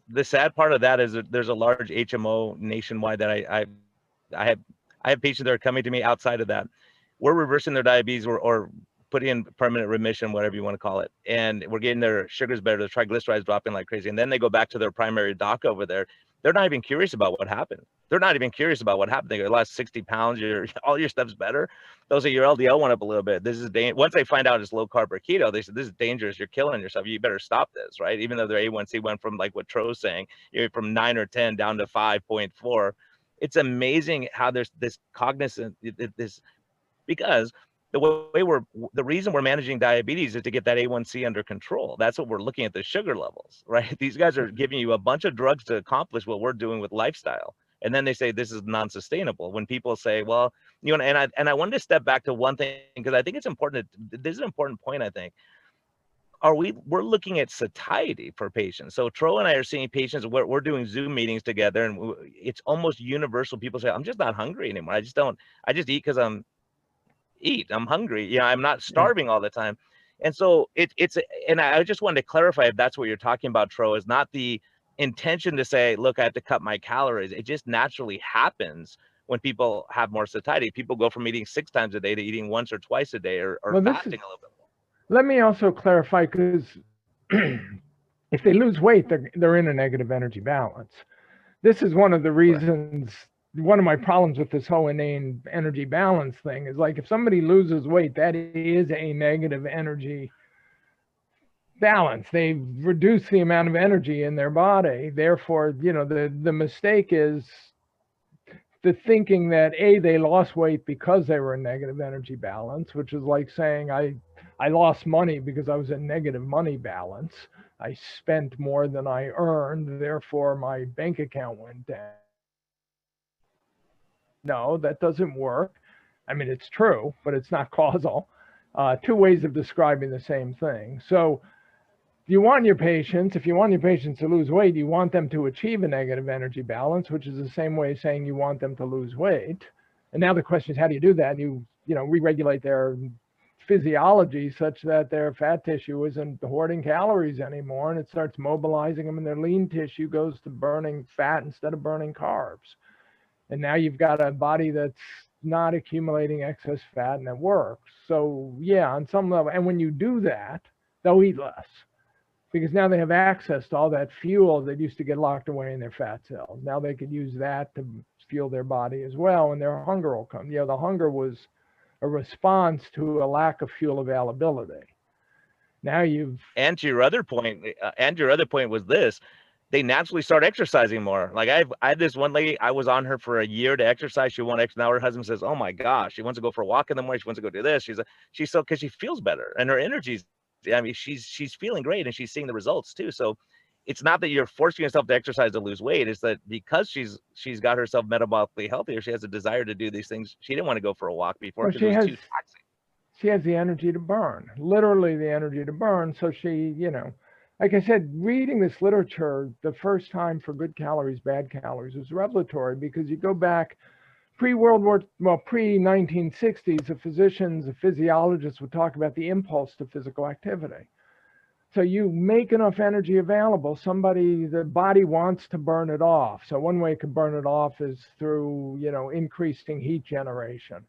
The sad part of that is that there's a large HMO nationwide that I have patients that are coming to me outside of that. We're reversing their diabetes or putting in permanent remission, whatever you want to call it. And we're getting their sugars better, their triglycerides dropping like crazy. And then they go back to their primary doc over there. They're not even curious about what happened. They're not even curious about what happened. They go, lost 60 pounds, all your stuff's better. Those are your LDL went up a little bit. This is once they find out it's low carb or keto, they said, this is dangerous. You're killing yourself. You better stop this, right? Even though their A1C went from, like what Tro's saying, from 9 or 10 down to 5.4. It's amazing how there's this cognizant, because the reason we're managing diabetes is to get that A1C under control. That's what we're looking at, the sugar levels, right? These guys are giving you a bunch of drugs to accomplish what we're doing with lifestyle. And then they say this is non-sustainable. When people say, well, and I wanted to step back to one thing, because I think it's important. This is an important point, I think. We're looking at satiety for patients. So Tro and I are seeing patients, we're doing Zoom meetings together, and it's almost universal. People say, I'm just not hungry anymore. I just eat because I'm hungry. I'm not starving all the time. And so and I just wanted to clarify, if that's what you're talking about, Tro, is not the intention to say, look, I have to cut my calories. It just naturally happens when people have more satiety. People go from eating 6 times a day to eating once or twice a day, or fasting a little bit more. Let me also clarify, because if they lose weight, they're in a negative energy balance. This is one of the reasons, one of my problems with this whole inane energy balance thing is, like, if somebody loses weight, that is a negative energy balance. They've reduced the amount of energy in their body. Therefore, the mistake is the thinking that they lost weight because they were in negative energy balance, which is like saying I lost money because I was in negative money balance. I spent more than I earned, therefore my bank account went down. No, that doesn't work. I mean, it's true, but it's not causal. Two ways of describing the same thing. So if you want your patients to lose weight, you want them to achieve a negative energy balance, which is the same way as saying you want them to lose weight. And now the question is, how do you do that? You re-regulate their physiology such that their fat tissue isn't hoarding calories anymore, and it starts mobilizing them, and their lean tissue goes to burning fat instead of burning carbs. And now you've got a body that's not accumulating excess fat, and that works. So yeah, on some level, and when you do that, they'll eat less, because now they have access to all that fuel that used to get locked away in their fat cells. Now they could use that to fuel their body as well, and their hunger will come. The hunger was a response to a lack of fuel availability. Now and to your other point, was this: they naturally start exercising more. Like I had this one lady, I was on her for a year to exercise. She won't exercise. Now her husband says, oh my gosh, she wants to go for a walk in the morning. She wants to go do this. She's so, because she feels better, and her energy's, I mean, she's feeling great, and she's seeing the results too. So it's not that you're forcing yourself to exercise to lose weight. It's that because she's got herself metabolically healthier, she has a desire to do these things. She didn't want to go for a walk before because it was too toxic. She has the energy to burn, literally the energy to burn. So she, like I said, reading this literature the first time for good calories, bad calories was revelatory, because you go back pre-1960s, the physicians, the physiologists would talk about the impulse to physical activity. So you make enough energy available, the body wants to burn it off. So one way it can burn it off is through, increasing heat generation.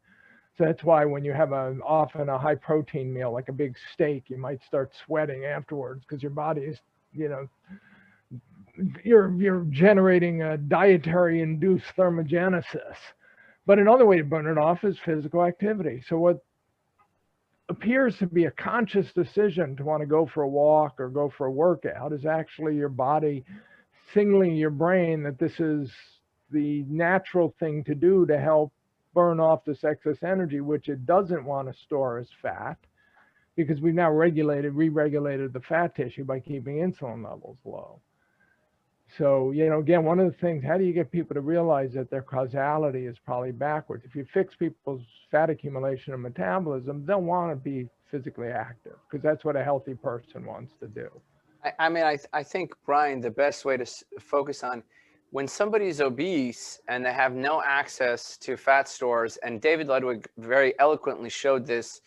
So that's why when you have often a high protein meal, like a big steak, you might start sweating afterwards, because your body is, you're generating a dietary induced thermogenesis. But another way to burn it off is physical activity. So what appears to be a conscious decision to want to go for a walk or go for a workout is actually your body signaling your brain that this is the natural thing to do to help burn off this excess energy, which it doesn't want to store as fat, because we've now re-regulated the fat tissue by keeping insulin levels low. So, again, one of the things, how do you get people to realize that their causality is probably backwards? If you fix people's fat accumulation and metabolism, they'll want to be physically active, because that's what a healthy person wants to do. I think, Brian, the best way to focus on when somebody's obese and they have no access to fat stores, and David Ludwig very eloquently showed this,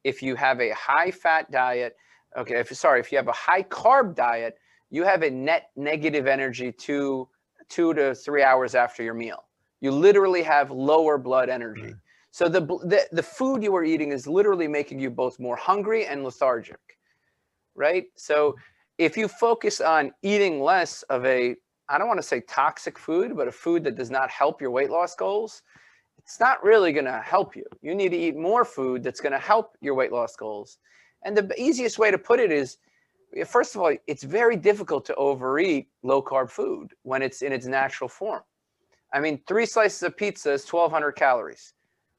if you have a high fat diet, okay, if you have a high carb diet, you have a net negative energy 2 to 3 hours after your meal. You literally have lower blood energy. So the food you are eating is literally making you both more hungry and lethargic, right? So if you focus on eating less of a, I don't want to say toxic food, but a food that does not help your weight loss goals, it's not really going to help you. You need to eat more food that's going to help your weight loss goals. And the easiest way to put it is, first of all, it's very difficult to overeat low carb food when it's in its natural form. I mean, 3 slices of pizza is 1,200 calories.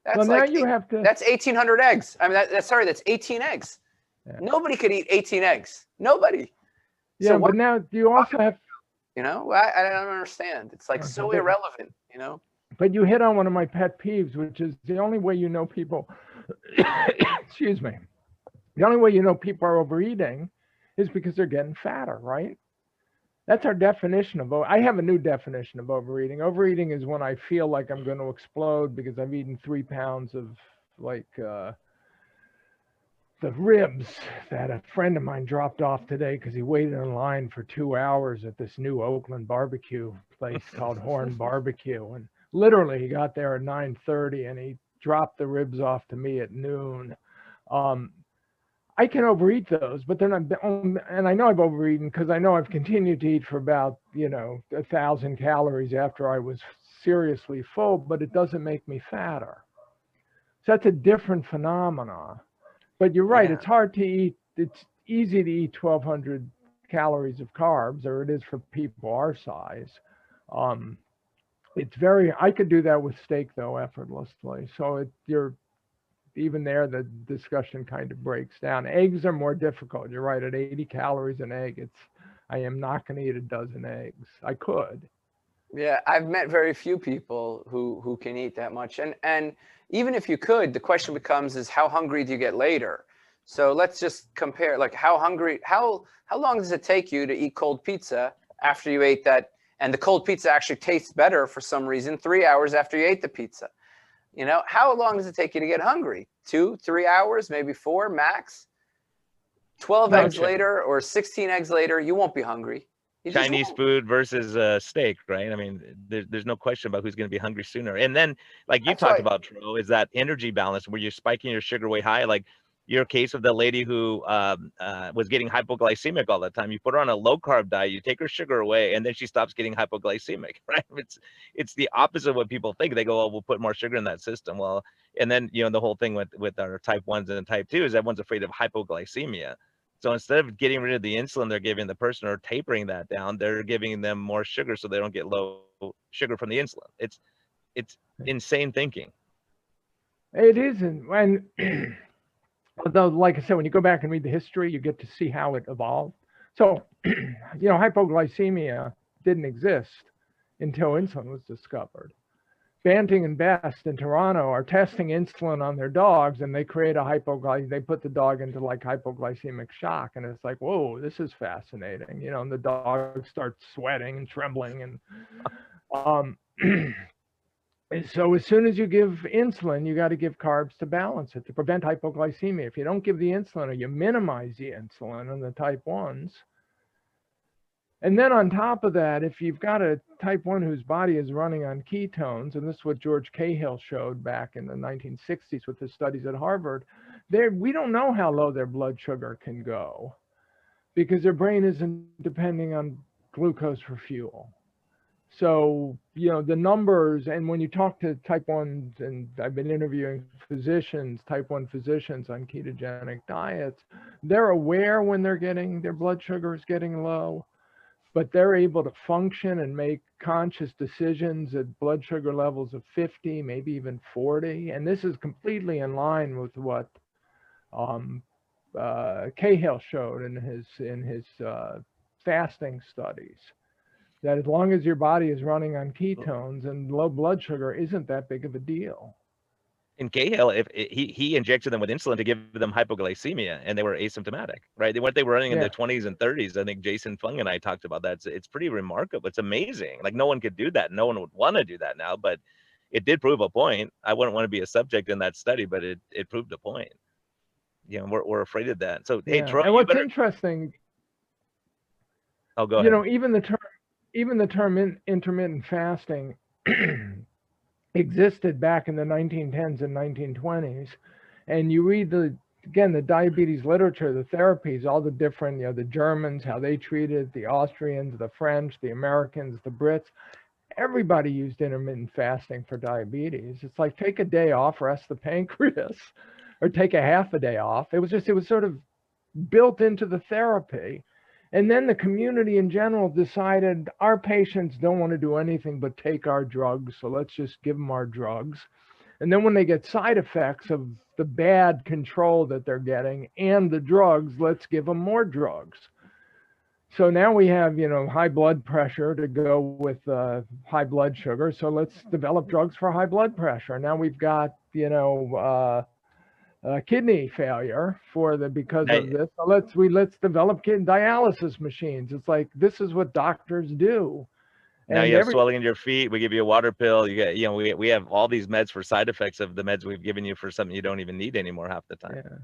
That's well, now you have to. That's 1,800 eggs. I mean, that's 18 eggs. Yeah. Nobody could eat 18 eggs. Nobody. Yeah, so but now you also have. You know, I don't understand. It's like so irrelevant, you know. But you hit on one of my pet peeves, which is the only way you know people, excuse me, the only way you know people are overeating is because they're getting fatter, right? That's our definition of, I have a new definition of overeating. Overeating is when I feel like I'm going to explode because I've eaten 3 pounds of like the ribs that a friend of mine dropped off today because he waited in line for 2 hours at this new Oakland barbecue place called Horn Barbecue. And literally he got there at 9:30 and he dropped the ribs off to me at noon. I can overeat those, but they're not, and I know I've overeaten because I know I've continued to eat for about, 1,000 calories after I was seriously full, but it doesn't make me fatter. So that's a different phenomena. But you're right, It's hard to eat. It's easy to eat 1,200 calories of carbs, or it is for people our size. I could do that with steak though, effortlessly. So even there, the discussion kind of breaks down. Eggs are more difficult. You're right, at 80 calories an egg, I am not going to eat a dozen eggs. I could. Yeah, I've met very few people who can eat that much. And even if you could, the question becomes is how hungry do you get later? So let's just compare, like how long does it take you to eat cold pizza after you ate that? And the cold pizza actually tastes better for some reason 3 hours after you ate the pizza. You know, how long does it take you to get hungry? 2, 3 hours, maybe 4 max? 12 eggs later or 16 eggs later, you won't be hungry. Chinese food versus steak, right? I mean, there's no question about who's going to be hungry sooner. And then, like you talked about, Tro, is that energy balance where you're spiking your sugar way high. Like your case of the lady who was getting hypoglycemic all the time. You put her on a low carb diet, you take her sugar away, and then she stops getting hypoglycemic, right? It's the opposite of what people think. They go, oh, we'll put more sugar in that system. Well, and then, the whole thing with our type 1s and type 2s, everyone's afraid of hypoglycemia. So instead of getting rid of the insulin they're giving the person or tapering that down, they're giving them more sugar so they don't get low sugar from the insulin. It's insane thinking. It isn't. And although, like I said, when you go back and read the history, you get to see how it evolved. So, hypoglycemia didn't exist until insulin was discovered. Banting and Best in Toronto are testing insulin on their dogs, and they create they put the dog into like hypoglycemic shock, and it's like, whoa, this is fascinating, and the dog starts sweating and trembling, and so as soon as you give insulin, you got to give carbs to balance it to prevent hypoglycemia. If you don't give the insulin or you minimize the insulin on the type 1s, and then on top of that, if you've got a type 1 whose body is running on ketones, and this is what George Cahill showed back in the 1960s with his studies at Harvard, we don't know how low their blood sugar can go because their brain isn't depending on glucose for fuel. So, the numbers, and when you talk to type 1s, and I've been interviewing type 1 physicians on ketogenic diets, they're aware when their blood sugar is getting low, but they're able to function and make conscious decisions at blood sugar levels of 50, maybe even 40. And this is completely in line with what Cahill showed in his fasting studies, that as long as your body is running on ketones and low blood sugar isn't that big of a deal. in Cahill, if he injected them with insulin to give them hypoglycemia, and they were asymptomatic, right? What they were running in Yeah. the 20s and 30s. I think Jason Fung and I talked about that. It's pretty remarkable. It's amazing. Like no one could do that. No one would want to do that now, but it did prove a point. I wouldn't want to be a subject in that study, but it proved a point. You know, we're afraid of that. So hey, Yeah. Troy, And what's interesting, oh, go you ahead. know, even the term intermittent fasting existed back in the 1910s and 1920s, and you read the diabetes literature, the therapies, all the different, you know, the Germans, how they treated it, the Austrians, the French, the Americans, the Brits. Everybody used intermittent fasting for diabetes. It's like take a day off, rest the pancreas, or take a half a day off. It was sort of built into the therapy. And then the community in general decided our patients don't want to do anything but take our drugs, so let's just give them our drugs. And then when they get side effects of the bad control that they're getting and the drugs, let's give them more drugs. So now we have, you know, high blood pressure to go with high blood sugar. So let's develop drugs for high blood pressure. Now we've got, you know, kidney failure because of this. So let's develop dialysis machines. It's like this is what doctors do. Now you have swelling in your feet. We give you a water pill. You get, you know, we have all these meds for side effects of the meds we've given you for something you don't even need anymore half the time. Yeah.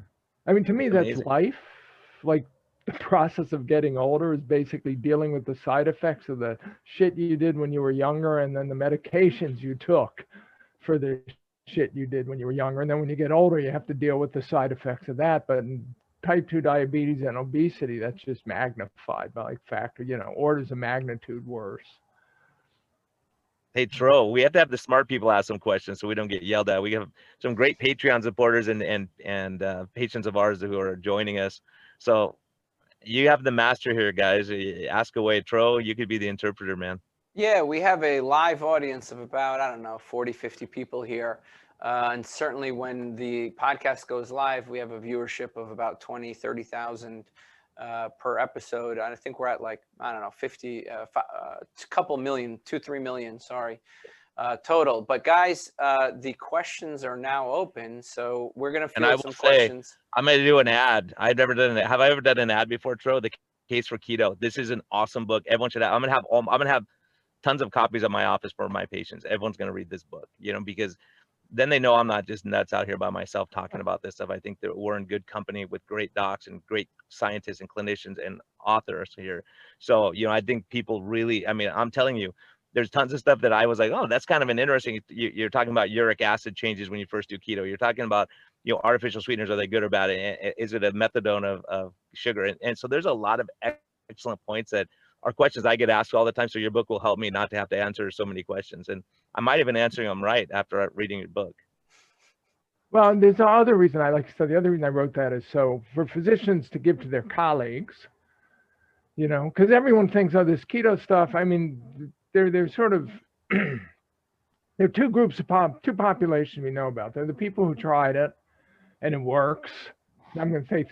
I mean, to me, that's life. Like the process of getting older is basically dealing with the side effects of the shit you did when you were younger, and then the medications you took for the shit you did when you were younger. And then when you get older, you have to deal with the side effects of that. But in type 2 diabetes and obesity, that's just magnified by like factor, you know, orders of magnitude worse. Hey, Tro, we have to have the smart people ask some questions so we don't get yelled at. We have some great Patreon supporters and patrons of ours who are joining us. So you have the master here, guys. Ask away. Tro, you could be the interpreter, man. Yeah, we have a live audience of about, I don't know, 40, 50 people here. And certainly when the podcast goes live, we have a viewership of about 20, 30,000 per episode. I think we're at like, I don't know, 50, a couple million, 2-3 million, sorry, total. But guys, the questions are now open. So we're going to field some questions. I'm going to do an ad. Have I ever done an ad before, Tro? The Case for Keto. This is an awesome book. Everyone should have. I'm going to have tons of copies at my office for my patients. Everyone's going to read this book, you know, because then they know I'm not just nuts out here by myself talking about this stuff. I think that we're in good company with great docs and great scientists and clinicians and authors here. So, you know, I think people really, I mean, I'm telling you, there's tons of stuff that I was like, oh, that's kind of an interesting, you're talking about uric acid changes when you first do keto. You're talking about, you know, artificial sweeteners, are they good or bad? Is it a methadone of sugar? And so there's a lot of excellent points that are questions I get asked all the time. So your book will help me not to have to answer so many questions. And I might even answering them right after reading your book. Well, there's the other reason I like to say, the other reason I wrote that is so for physicians to give to their colleagues, you know, because everyone thinks, oh, this keto stuff, I mean, they're sort of, there are two groups of two populations we know about. They're the people who tried it and it works. I'm going to say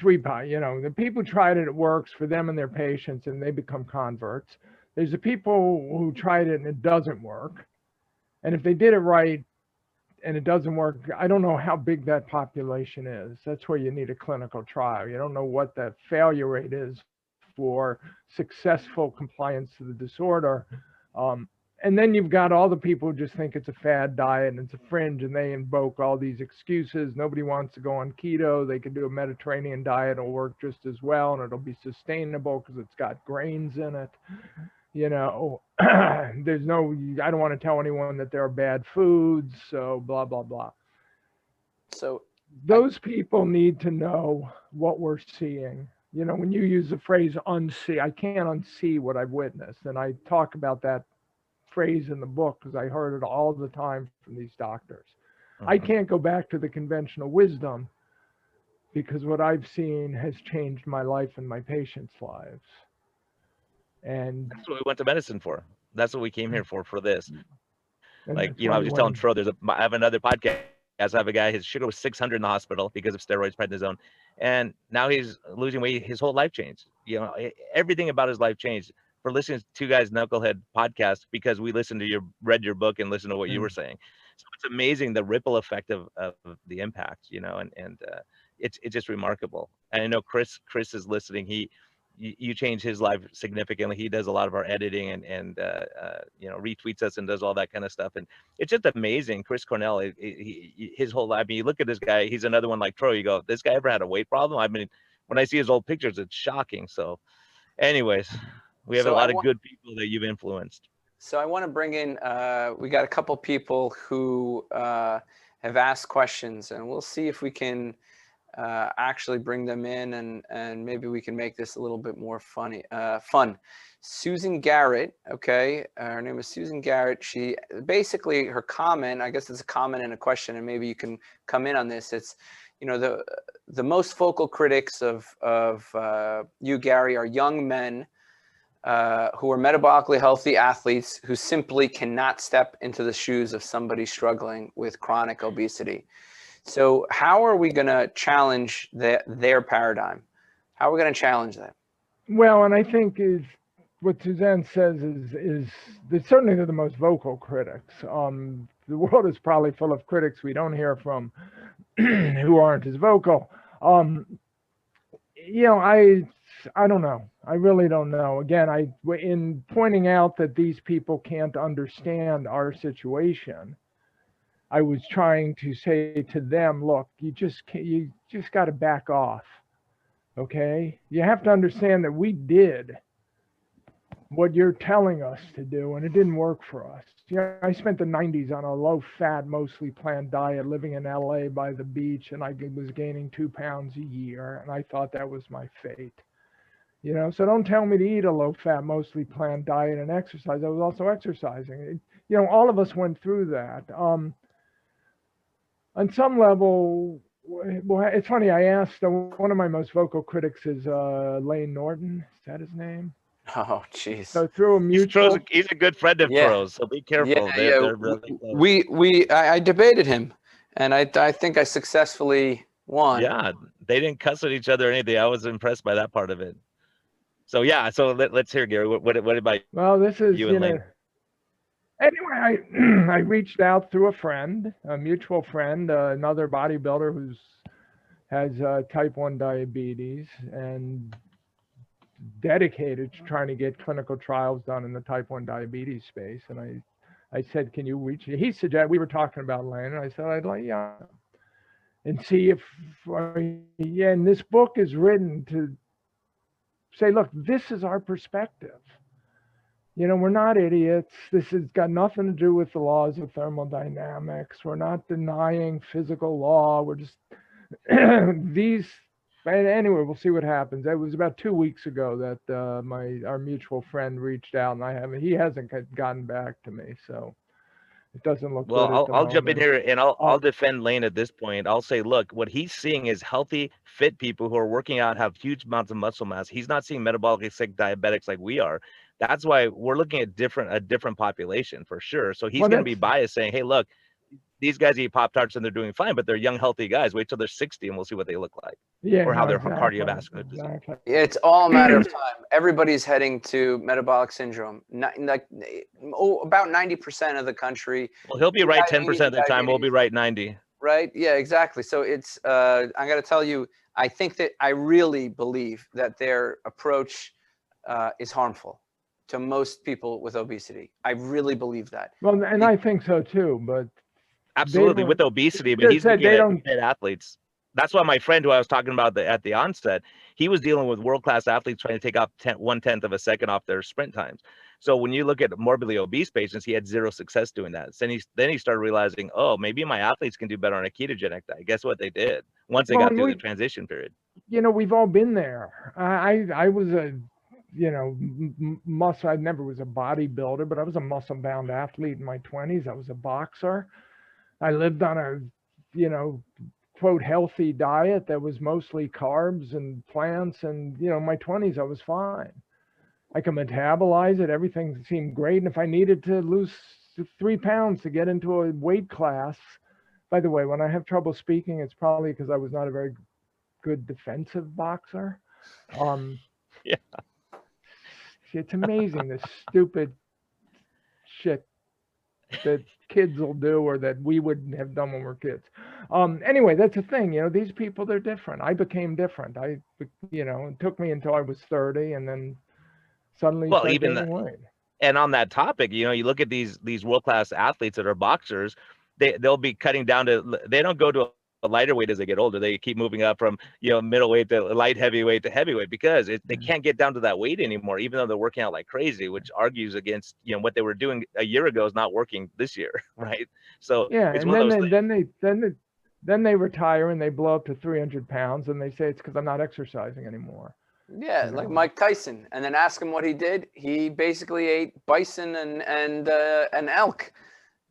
you know, the people who tried it, it works for them and their patients and they become converts. There's the people who tried it and it doesn't work. And if they did it right and it doesn't work, I don't know how big that population is. That's where you need a clinical trial. You don't know what the failure rate is for successful compliance to the disorder. And then you've got all the people who just think it's a fad diet and it's a fringe and they invoke all these excuses. Nobody wants to go on keto. They can do a Mediterranean diet. It'll work just as well and it'll be sustainable because it's got grains in it. You know, I don't want to tell anyone that there are bad foods. So blah, blah, blah. So those people need to know what we're seeing. You know, when you use the phrase unsee, I can't unsee what I've witnessed. And I talk about that phrase in the book because I heard it all the time from these doctors. I can't go back to the conventional wisdom because what I've seen has changed my life and my patients' lives. And that's what we went to medicine for. That's what we came here for this. Like, you know, I was just telling Tro, I have another podcast. I have a guy, his sugar was 600 in the hospital because of steroids, prednisone. And now he's losing weight. His whole life changed. You know, everything about his life changed for listening to Two Guys Knucklehead podcast because we read your book and listened to what you were saying. it's amazing the ripple effect of the impact, you know, and it's just remarkable. And I know Chris is listening. You changed his life significantly. He does a lot of our editing and you know, retweets us and does all that kind of stuff. And it's just amazing. Chris Cornell, his whole life. I mean, you look at this guy, he's another one like Troy. You go, this guy ever had a weight problem? I mean, when I see his old pictures, it's shocking. So anyways, we have a lot of good people that you've influenced. So I want to bring in, we got a couple people who have asked questions, and we'll see if we can actually bring them in, and maybe we can make this a little bit more fun. Susan Garrett, okay, her name is Susan Garrett. She basically, her comment, I guess it's a comment and a question, and maybe you can come in on this. It's, you know, the most vocal critics of you, Gary, are young men who are metabolically healthy athletes who simply cannot step into the shoes of somebody struggling with chronic obesity. So how are we going to challenge their paradigm? How are we going to challenge that? Well, and I think what Suzanne says is that certainly they're the most vocal critics. The world is probably full of critics we don't hear from who aren't as vocal. You know, I don't know. I really don't know. Again, in pointing out that these people can't understand our situation, I was trying to say to them, look, you just got to back off. Okay? You have to understand that we did what you're telling us to do, and it didn't work for us. You know, I spent the 90s on a low-fat, mostly plant diet, living in LA by the beach, and I was gaining 2 pounds a year, and I thought that was my fate. You know, so don't tell me to eat a low-fat, mostly plant diet and exercise. I was also exercising. You know, all of us went through that. On some level, well, it's funny, I asked, one of my most vocal critics is Lane Norton. Is that his name? Oh, jeez. So through a mutual, He's a good friend of Tro's, so be careful. They're really close. I debated him, and I think I successfully won. Yeah, they didn't cuss at each other or anything. I was impressed by that part of it. So yeah, so let's hear, Gary. What about well, this is, you and Lane? Anyway, I reached out through a friend, a mutual friend, another bodybuilder who has type 1 diabetes and dedicated to trying to get clinical trials done in the type 1 diabetes space. And I said, can you reach? He suggested, we were talking about Lane, and I said, I'd like, yeah, and see if, yeah, and this book is written to say, look, this is our perspective. You know, we're not idiots. This has got nothing to do with the laws of thermodynamics. We're not denying physical law. We're just these. And anyway, we'll see what happens. It was about 2 weeks ago that our mutual friend reached out, and he hasn't gotten back to me. So it doesn't look well. good. I'll jump in here and I'll defend Lane at this point. I'll say, look, what he's seeing is healthy, fit people who are working out, have huge amounts of muscle mass. He's not seeing metabolically sick diabetics like we are. That's why we're looking at a different population for sure. So he's going to be biased, saying, hey, look, these guys eat Pop-Tarts and they're doing fine, but they're young, hehealthy guys. Wait till they're 60 and we'll see what they look like. Yeah, or how their cardiovascular disease. Exactly. It's all a matter of time. Everybody's heading to metabolic syndrome. Like about 90% of the country. Well, he'll be right 10% of the time. We'll be right 90. Right? Yeah, exactly. So it's, I got to tell you, I think that I really believe that their approach is harmful to most people with obesity. I really believe that. Well, and I think so too, but absolutely with obesity, but he's looking at athletes. That's why my friend who I was talking about at the onset, he was dealing with world-class athletes trying to take off 1/10 of a second off their sprint times. So when you look at morbidly obese patients, he had zero success doing that. So then he started realizing, oh, maybe my athletes can do better on a ketogenic diet. Guess what they did once they got through the transition period? You know, we've all been there. I was a, you know, muscle. I never was a bodybuilder, but I was a muscle-bound athlete in my 20s. I was a boxer. I lived on a, you know, quote, healthy diet that was mostly carbs and plants. And, you know, in my 20s, I was fine. I could metabolize it. Everything seemed great. And if I needed to lose 3 pounds to get into a weight class, by the way, when I have trouble speaking, it's probably because I was not a very good defensive boxer. Yeah. It's amazing, this stupid shit that kids will do or that we wouldn't have done when we were kids. Anyway, that's the thing. These people, they're different. I became different. It took me until I was 30, and then suddenly Well, started even gaining weight. and on that topic, you look at these world-class athletes that are boxers, they'll be cutting down to, they don't go to a lighter weight as they get older. They keep moving up from, middleweight to light heavyweight to heavyweight because they can't get down to that weight anymore, even though they're working out like crazy, which argues against, what they were doing a year ago is not working this year, right? So Yeah, it's and one of those things. then they retire and they blow up to 300 pounds and they say it's because I'm not exercising anymore. Yeah, like Mike Tyson, and then ask him what he did. He basically ate bison and elk.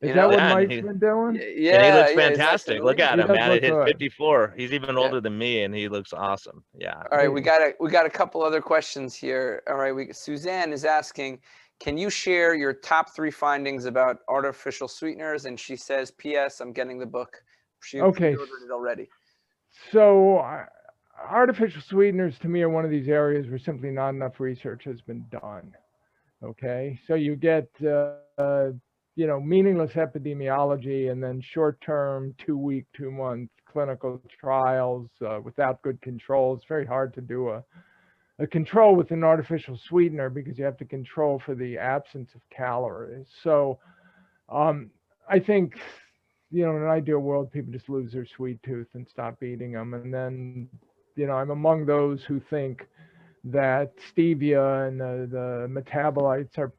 Is that what Yeah, Mike's been doing? Yeah, and he looks yeah, fantastic. Look at He him, does man. look He's good. 54. He's even older than me, and he looks awesome. Yeah. All right, we got a couple other questions here. All right, Suzanne is asking, can you share your top 3 findings about artificial sweeteners? And she says, P.S. I'm getting the book. She ordered it already. So artificial sweeteners to me are one of these areas where simply not enough research has been done. Okay, so you get meaningless epidemiology and then short-term 2-week, 2-month clinical trials without good controls. It's very hard to do a control with an artificial sweetener because you have to control for the absence of calories. So I think, in an ideal world, people just lose their sweet tooth and stop eating them. And then, I'm among those who think that stevia and the metabolites are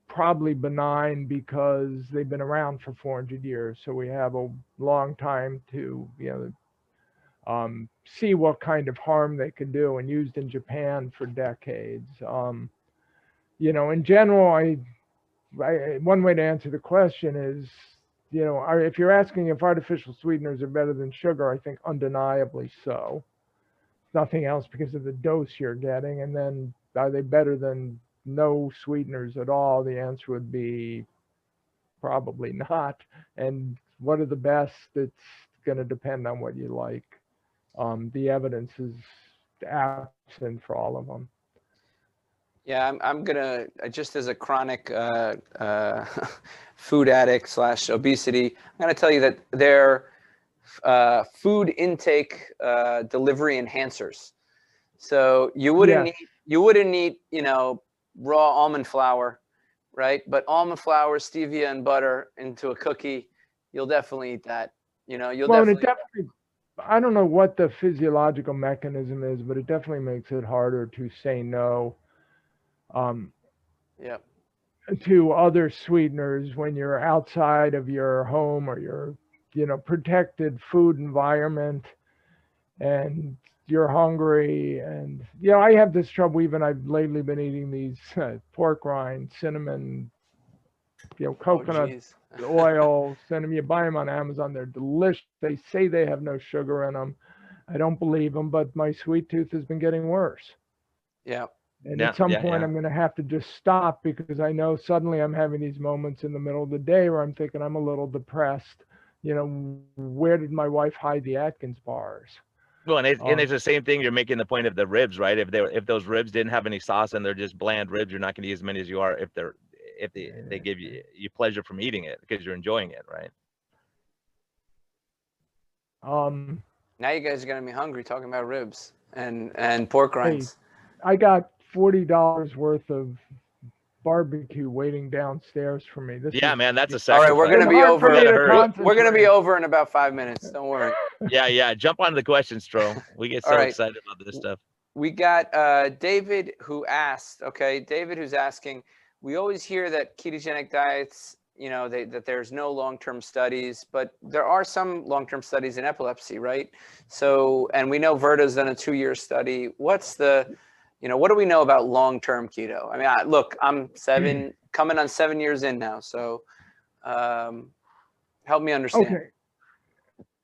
probably benign because they've been around for 400 years. So we have a long time to, see what kind of harm they could do, and used in Japan for decades. In general, one way to answer the question is, if you're asking if artificial sweeteners are better than sugar, I think undeniably so. Nothing else because of the dose you're getting. And then are they better than no sweeteners at all? The answer would be probably not. And what are the best? It's going to depend on what you like. The evidence is absent for all of them. Yeah, I'm gonna, just as a chronic food addict / obesity, I'm gonna tell you that they're food intake delivery enhancers. So you wouldn't need raw almond flour, right? But almond flour, stevia, and butter into a cookie, you'll definitely eat that. I don't know what the physiological mechanism is, but it definitely makes it harder to say no to other sweeteners when you're outside of your home or your protected food environment and you're hungry. And I have this trouble. Even I've lately been eating these pork rind, cinnamon, coconut oil, cinnamon. You buy them on Amazon. They're delicious. They say they have no sugar in them. I don't believe them, but my sweet tooth has been getting worse. Yeah. And at some point I'm going to have to just stop because I know suddenly I'm having these moments in the middle of the day where I'm thinking I'm a little depressed. Where did my wife hide the Atkins bars? Well, and it's the same thing. You're making the point of the ribs, right? If those ribs didn't have any sauce and they're just bland ribs, you're not going to eat as many as you are if they give you pleasure from eating it because you're enjoying it, right? Now you guys are going to be hungry talking about ribs and pork rinds. Hey, I got $40 worth of barbecue waiting downstairs for me. Man, that's a sacrifice. All right, we're gonna be over. We're gonna be over in about 5 minutes. Don't worry. Yeah. Jump on the questions, Stro. We get so excited about this stuff. We got David who asked. Okay, David who's asking. We always hear that ketogenic diets, that there's no long-term studies, but there are some long-term studies in epilepsy, right? So, and we know Verda's done a 2-year study. What's the what do we know about long-term keto? I mean, look, I'm coming on 7 years in now. So help me understand.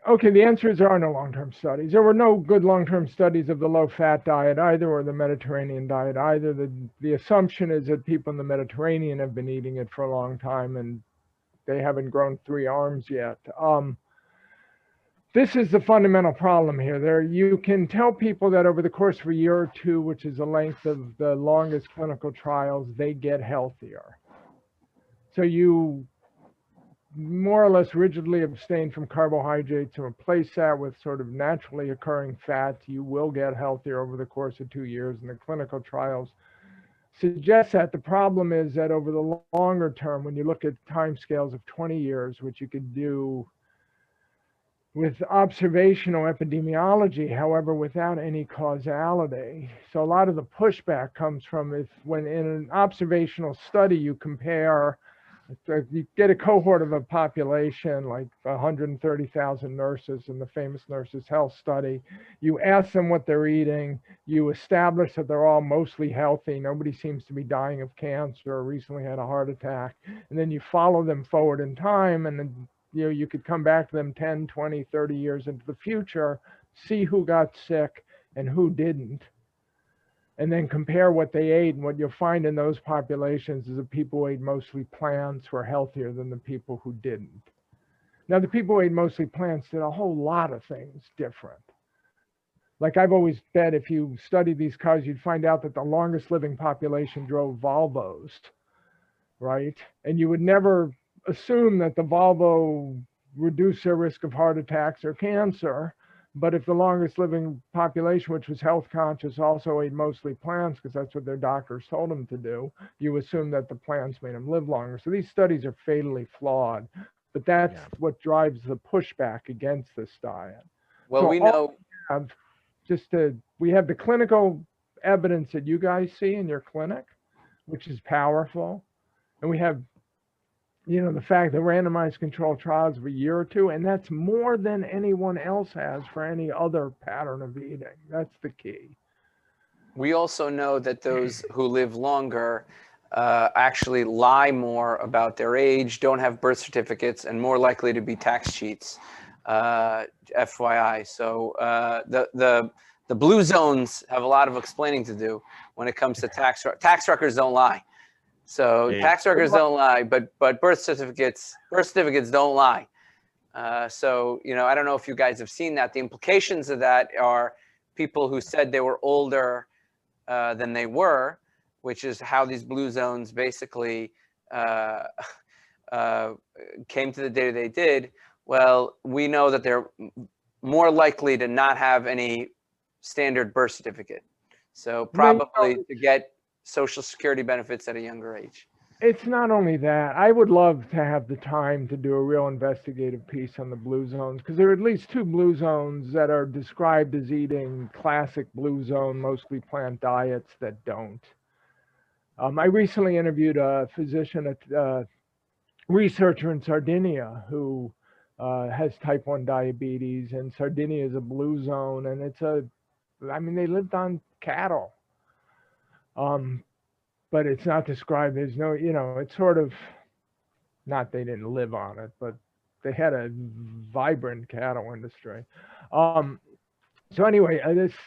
Okay. The answer is there are no long-term studies. There were no good long-term studies of the low-fat diet either, or the Mediterranean diet either. The assumption is that people in the Mediterranean have been eating it for a long time and they haven't grown 3 arms yet. This is the fundamental problem here. You can tell people that over the course of a year or 2, which is the length of the longest clinical trials, they get healthier. So you more or less rigidly abstain from carbohydrates and replace that with sort of naturally occurring fats, you will get healthier over the course of 2 years. And the clinical trials suggest that. The problem is that over the longer term, when you look at timescales of 20 years, which you could do with observational epidemiology, however, without any causality. So a lot of the pushback comes from when in an observational study you compare, you get a cohort of a population like 130,000 nurses in the famous Nurses' Health Study. You ask them what they're eating. You establish that they're all mostly healthy. Nobody seems to be dying of cancer or recently had a heart attack. And then you follow them forward in time, and then you could come back to them 10, 20, 30 years into the future, see who got sick and who didn't, and then compare what they ate. And what you'll find in those populations is the people who ate mostly plants were healthier than the people who didn't. Now, the people who ate mostly plants did a whole lot of things different. Like I've always bet, if you studied these cars, you'd find out that the longest living population drove Volvos, right? And you would never assume that the Volvo reduced their risk of heart attacks or cancer. But if the longest living population, which was health conscious, also ate mostly plants, because that's what their doctors told them to do, you assume that the plants made them live longer. So these studies are fatally flawed, but that's what drives the pushback against this diet. Well, so we know we have the clinical evidence that you guys see in your clinic, which is powerful. And we have the fact that randomized controlled trials of a year or two, and that's more than anyone else has for any other pattern of eating. That's the key. We also know that those who live longer actually lie more about their age, don't have birth certificates, and more likely to be tax cheats, FYI. So the blue zones have a lot of explaining to do when it comes to tax records don't lie. So tax records don't lie, but birth certificates don't lie. So, I don't know if you guys have seen that. The implications of that are people who said they were older than they were, which is how these blue zones basically came to the data they did. Well, we know that they're more likely to not have any standard birth certificate. So probably to get Social Security benefits at a younger age. It's not only that. I would love to have the time to do a real investigative piece on the blue zones, because there are at least 2 blue zones that are described as eating classic blue zone, mostly plant diets that don't. I recently interviewed a physician, a researcher in Sardinia who has type 1 diabetes, and Sardinia is a blue zone, and they lived on cattle. But it's not described. There's no, it's sort of, not they didn't live on it, but they had a vibrant cattle industry. So anyway,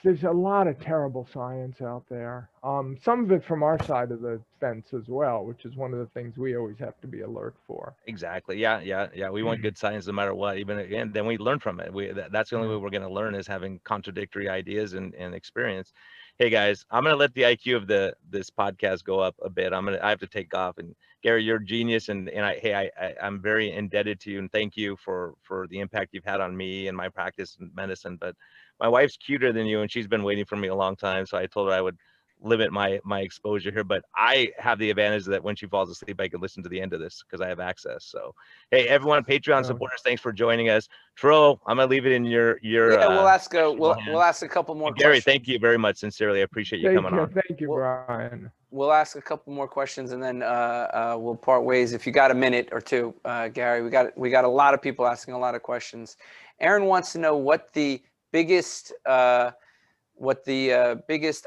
there's a lot of terrible science out there. Some of it from our side of the fence as well, which is one of the things we always have to be alert for. Exactly. Yeah. We want good science no matter what. Even again, then we learn from it. That's the only way we're going to learn, is having contradictory ideas and experience. Hey guys, I'm going to let the IQ of this podcast go up a bit. I have to take off. And Gary, you're a genius, and I'm very indebted to you, and thank you for the impact you've had on me and my practice in medicine. But my wife's cuter than you, and she's been waiting for me a long time, so I told her I would limit my exposure here. But I have the advantage that when she falls asleep, I can listen to the end of this because I have access. So hey, everyone, Patreon supporters, thanks for joining us. Tro, I'm gonna leave it in your we'll ask a couple more Gary, questions. thank you very much. Sincerely, I appreciate you coming on. Thank you, Brian. We'll ask a couple more questions, and then we'll part ways. If you got a minute or two, Gary, we got a lot of people asking a lot of questions. Aaron wants to know what the biggest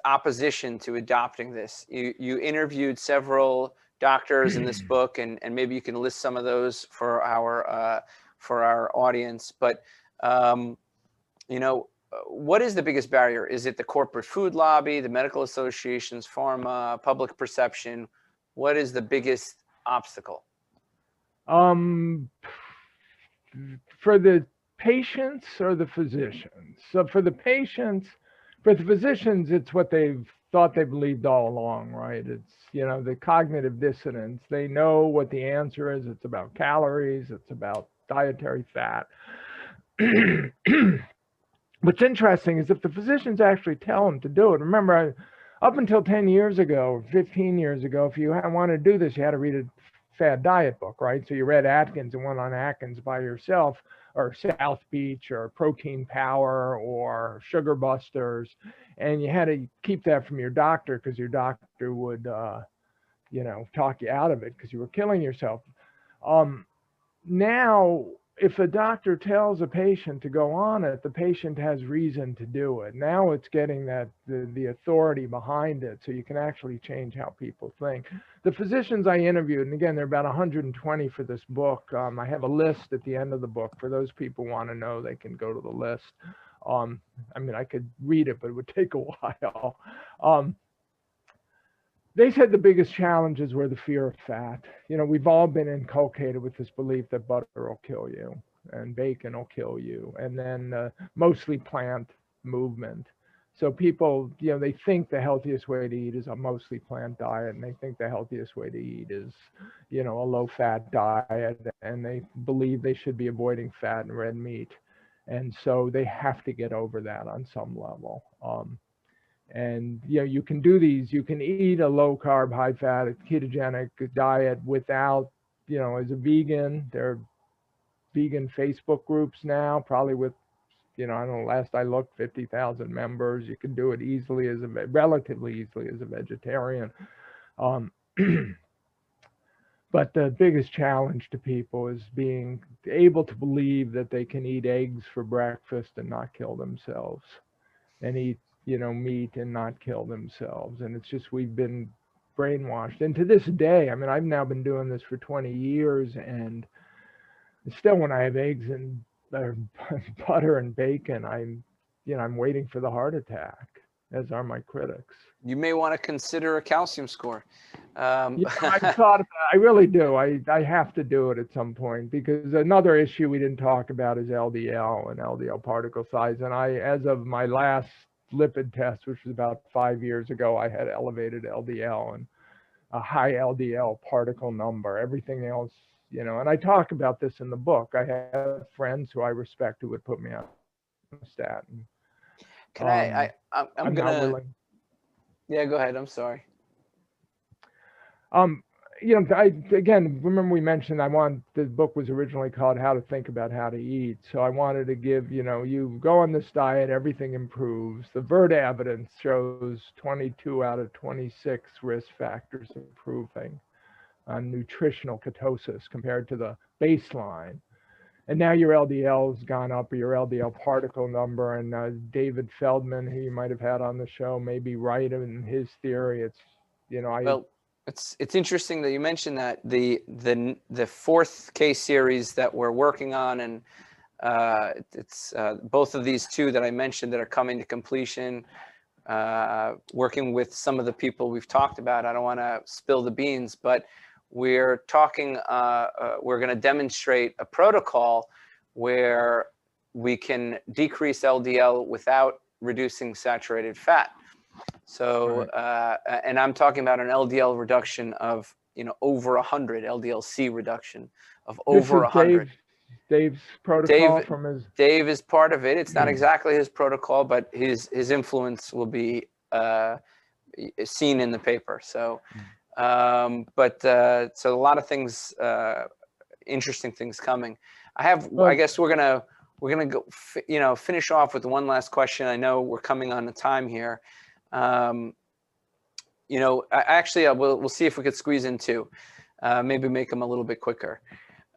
opposition to adopting this. You interviewed several doctors in this book, and maybe you can list some of those for our audience. But what is the biggest barrier? Is it the corporate food lobby, the medical associations, pharma, public perception? What is the biggest obstacle? For the patients or the physicians? So for the patients, for the physicians, it's what they've thought they believed all along, right? It's, the cognitive dissonance. They know what the answer is. It's about calories. It's about dietary fat. What's interesting is if the physicians actually tell them to do it. Remember, up until 10 years ago, 15 years ago, if you wanted to do this, you had to read a fad diet book, right? So you read Atkins and went on Atkins by yourself, or South Beach, or Protein Power, or Sugar Busters, and you had to keep that from your doctor because your doctor would, talk you out of it because you were killing yourself. Now, if a doctor tells a patient to go on it, the patient has reason to do it. Now it's getting that the authority behind it, so you can actually change how people think. The physicians I interviewed, and again, there are about 120 for this book. I have a list at the end of the book. For those people who want to know, they can go to the list. I could read it, but it would take a while. They said the biggest challenges were the fear of fat. We've all been inculcated with this belief that butter will kill you and bacon will kill you, and then mostly plant movement. So people, they think the healthiest way to eat is a mostly plant diet, and they think the healthiest way to eat is, a low-fat diet, and they believe they should be avoiding fat and red meat. And so they have to get over that on some level. And you can do these. You can eat a low carb, high fat, ketogenic diet without, as a vegan. There are vegan Facebook groups now, probably with, I don't know, last I looked, 50,000 members. You can do it easily relatively easily as a vegetarian. But the biggest challenge to people is being able to believe that they can eat eggs for breakfast and not kill themselves, and eat meat and not kill themselves. And it's just, we've been brainwashed. And to this day, I've now been doing this for 20 years, and still when I have eggs and butter and bacon, I'm waiting for the heart attack, as are my critics. You may want to consider a calcium score. I thought about, I really do. I have to do it at some point, because another issue we didn't talk about is LDL and LDL particle size. And as of my last lipid test, which was about 5 years ago, I had elevated LDL and a high LDL particle number. Everything else, and I talk about this in the book. I have friends who I respect who would put me on a statin. Can I'm gonna. Yeah, go ahead. I'm sorry. Again, remember we mentioned the book was originally called How to Think About How to Eat. So I wanted to give, you go on this diet, everything improves. The VERTA evidence shows 22 out of 26 risk factors improving on nutritional ketosis compared to the baseline. And now your LDL's gone up, or your LDL particle number. And David Feldman, who you might have had on the show, may be right in his theory. It's, it's interesting that you mentioned that the fourth case series that we're working on, and it's both of these two that I mentioned that are coming to completion. Working with some of the people we've talked about. I don't want to spill the beans, but we're talking. We're going to demonstrate a protocol where we can decrease LDL without reducing saturated fat. So, and I'm talking about an LDL reduction of, over 100, LDL-C reduction of over 100. Dave's protocol from his. Dave is part of it. It's not exactly his protocol, but his influence will be seen in the paper. So, so a lot of things, interesting things coming. I guess we're gonna go, finish off with one last question. I know we're coming on the time here. We'll see if we could squeeze in two, maybe make them a little bit quicker.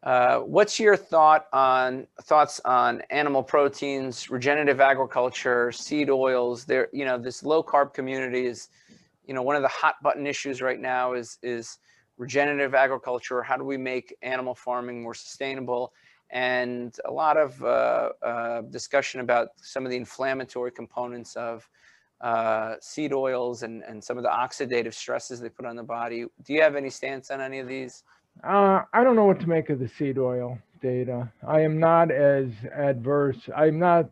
What's your thoughts on animal proteins, regenerative agriculture, seed oils? This low carb community is, one of the hot button issues right now is regenerative agriculture. How do we make animal farming more sustainable? And a lot of discussion about some of the inflammatory components of seed oils and some of the oxidative stresses they put on the body. Do you have any stance on any of these? I don't know what to make of the seed oil data. I am not as adverse. I have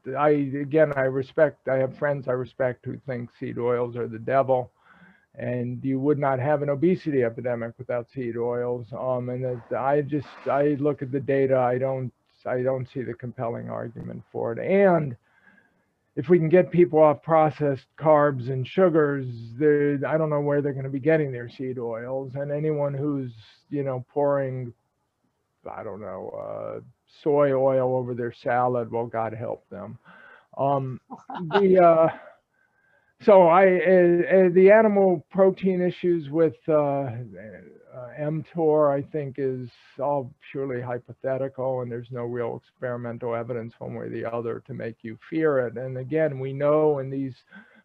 friends I respect who think seed oils are the devil, and you would not have an obesity epidemic without seed oils. I look at the data, I don't see the compelling argument for it. And if we can get people off processed carbs and sugars, I don't know where they're going to be getting their seed oils. And anyone who's, pouring, I don't know, soy oil over their salad, well, God help them. The animal protein issues with mTOR, I think, is all purely hypothetical, and there's no real experimental evidence one way or the other to make you fear it. And again, we know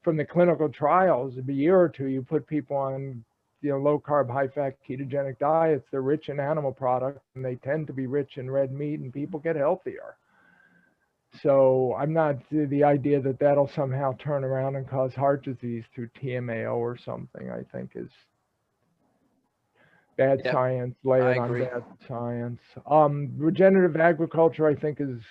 from the clinical trials, a year or two, you put people on low carb, high fat, ketogenic diets, they're rich in animal products, and they tend to be rich in red meat, and people get healthier. So I'm not, the idea that that'll somehow turn around and cause heart disease through TMAO or something, I think is bad science, layered on bad science. Regenerative agriculture, I think, is,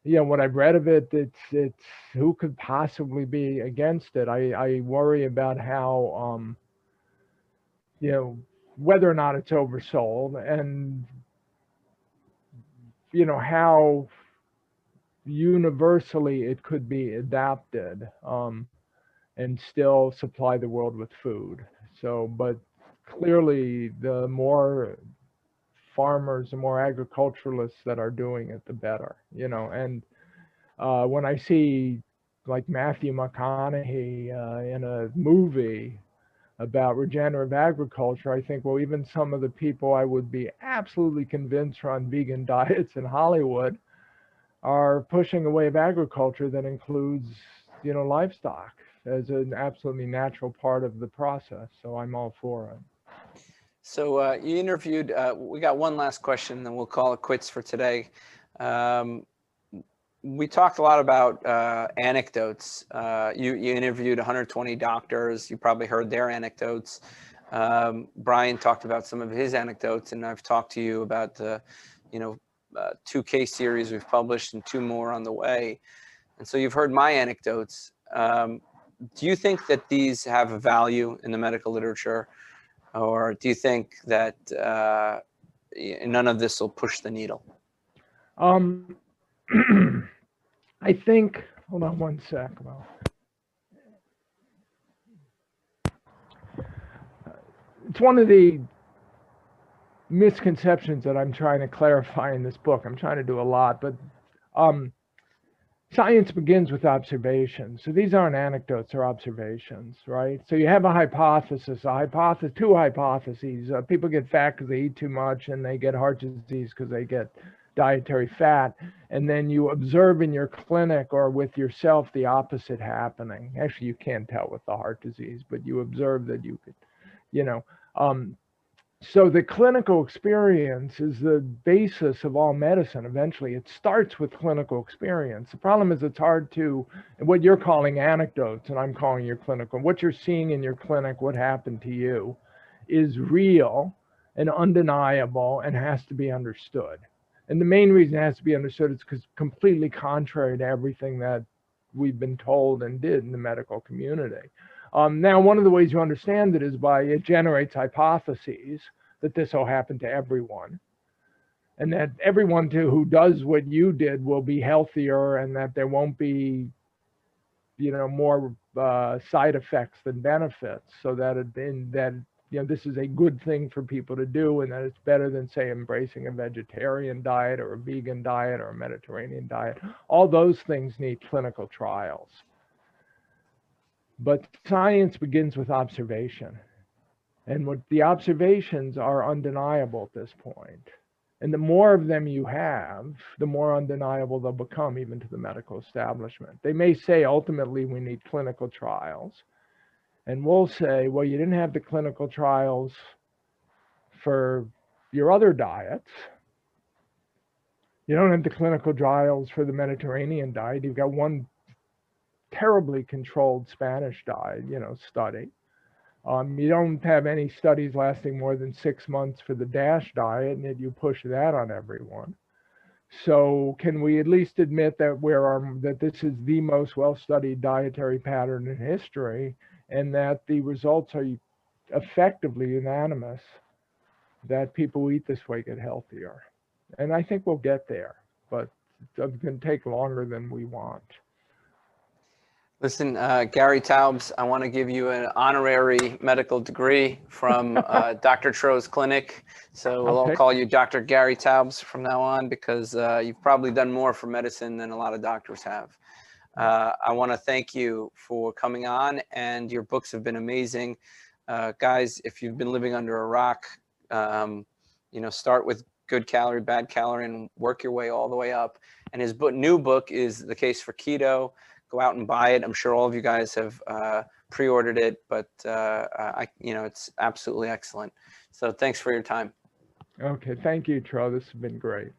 what I've read of it, it's who could possibly be against it? I worry about how, whether or not it's oversold, and, how universally it could be adapted and still supply the world with food. So, but clearly the more farmers, the more agriculturalists that are doing it, the better, and when I see like Matthew McConaughey in a movie about regenerative agriculture, I think, well, even some of the people I would be absolutely convinced are on vegan diets in Hollywood are pushing a way of agriculture that includes, livestock as an absolutely natural part of the process. So I'm all for it. So you interviewed, we got one last question, then we'll call it quits for today. We talked a lot about anecdotes. You interviewed 120 doctors. You probably heard their anecdotes. Brian talked about some of his anecdotes, and I've talked to you about the, 2 case series we've published and 2 more on the way. And so you've heard my anecdotes. Do you think that these have a value in the medical literature, or do you think that none of this will push the needle? I think, hold on one sec. It's one of the misconceptions that I'm trying to clarify in this book. I'm trying to do a lot, but science begins with observations. So these aren't anecdotes, they're observations, right? So you have a hypothesis, 2 hypotheses. People get fat because they eat too much, and they get heart disease because they get dietary fat. And then you observe in your clinic or with yourself the opposite happening. Actually, you can't tell with the heart disease, but you observe that you could, so the clinical experience is the basis of all medicine. Eventually, it starts with clinical experience. The problem is it's hard to, what you're calling anecdotes, and I'm calling your clinical, what you're seeing in your clinic, what happened to you, is real and undeniable and has to be understood. And the main reason it has to be understood is because completely contrary to everything that we've been told and did in the medical community. Now, one of the ways you understand it is by it generates hypotheses that this will happen to everyone, and that everyone who does what you did will be healthier, and that there won't be, more side effects than benefits. So that this is a good thing for people to do, and that it's better than, say, embracing a vegetarian diet or a vegan diet or a Mediterranean diet. All those things need clinical trials. But science begins with observation. And what the observations are undeniable at this point. And the more of them you have, the more undeniable they'll become, even to the medical establishment. They may say, ultimately, we need clinical trials. And we'll say, well, you didn't have the clinical trials for your other diets. You don't have the clinical trials for the Mediterranean diet. You've got one terribly controlled Spanish diet, study. You don't have any studies lasting more than 6 months for the DASH diet, and yet you push that on everyone. So can we at least admit that that this is the most well-studied dietary pattern in history, and that the results are effectively unanimous, that people who eat this way get healthier? And I think we'll get there, but it's going to take longer than we want. Listen, Gary Taubes, I want to give you an honorary medical degree from Dr. Tro's clinic. So we'll all call you Dr. Gary Taubes from now on, because you've probably done more for medicine than a lot of doctors have. I want to thank you for coming on, and your books have been amazing. Guys, if you've been living under a rock, start with Good Calorie, Bad Calorie, and work your way all the way up. And his new book is The Case for Keto. Go out and buy it. I'm sure all of you guys have pre-ordered it, but it's absolutely excellent. So thanks for your time. Okay, thank you, Tro. This has been great.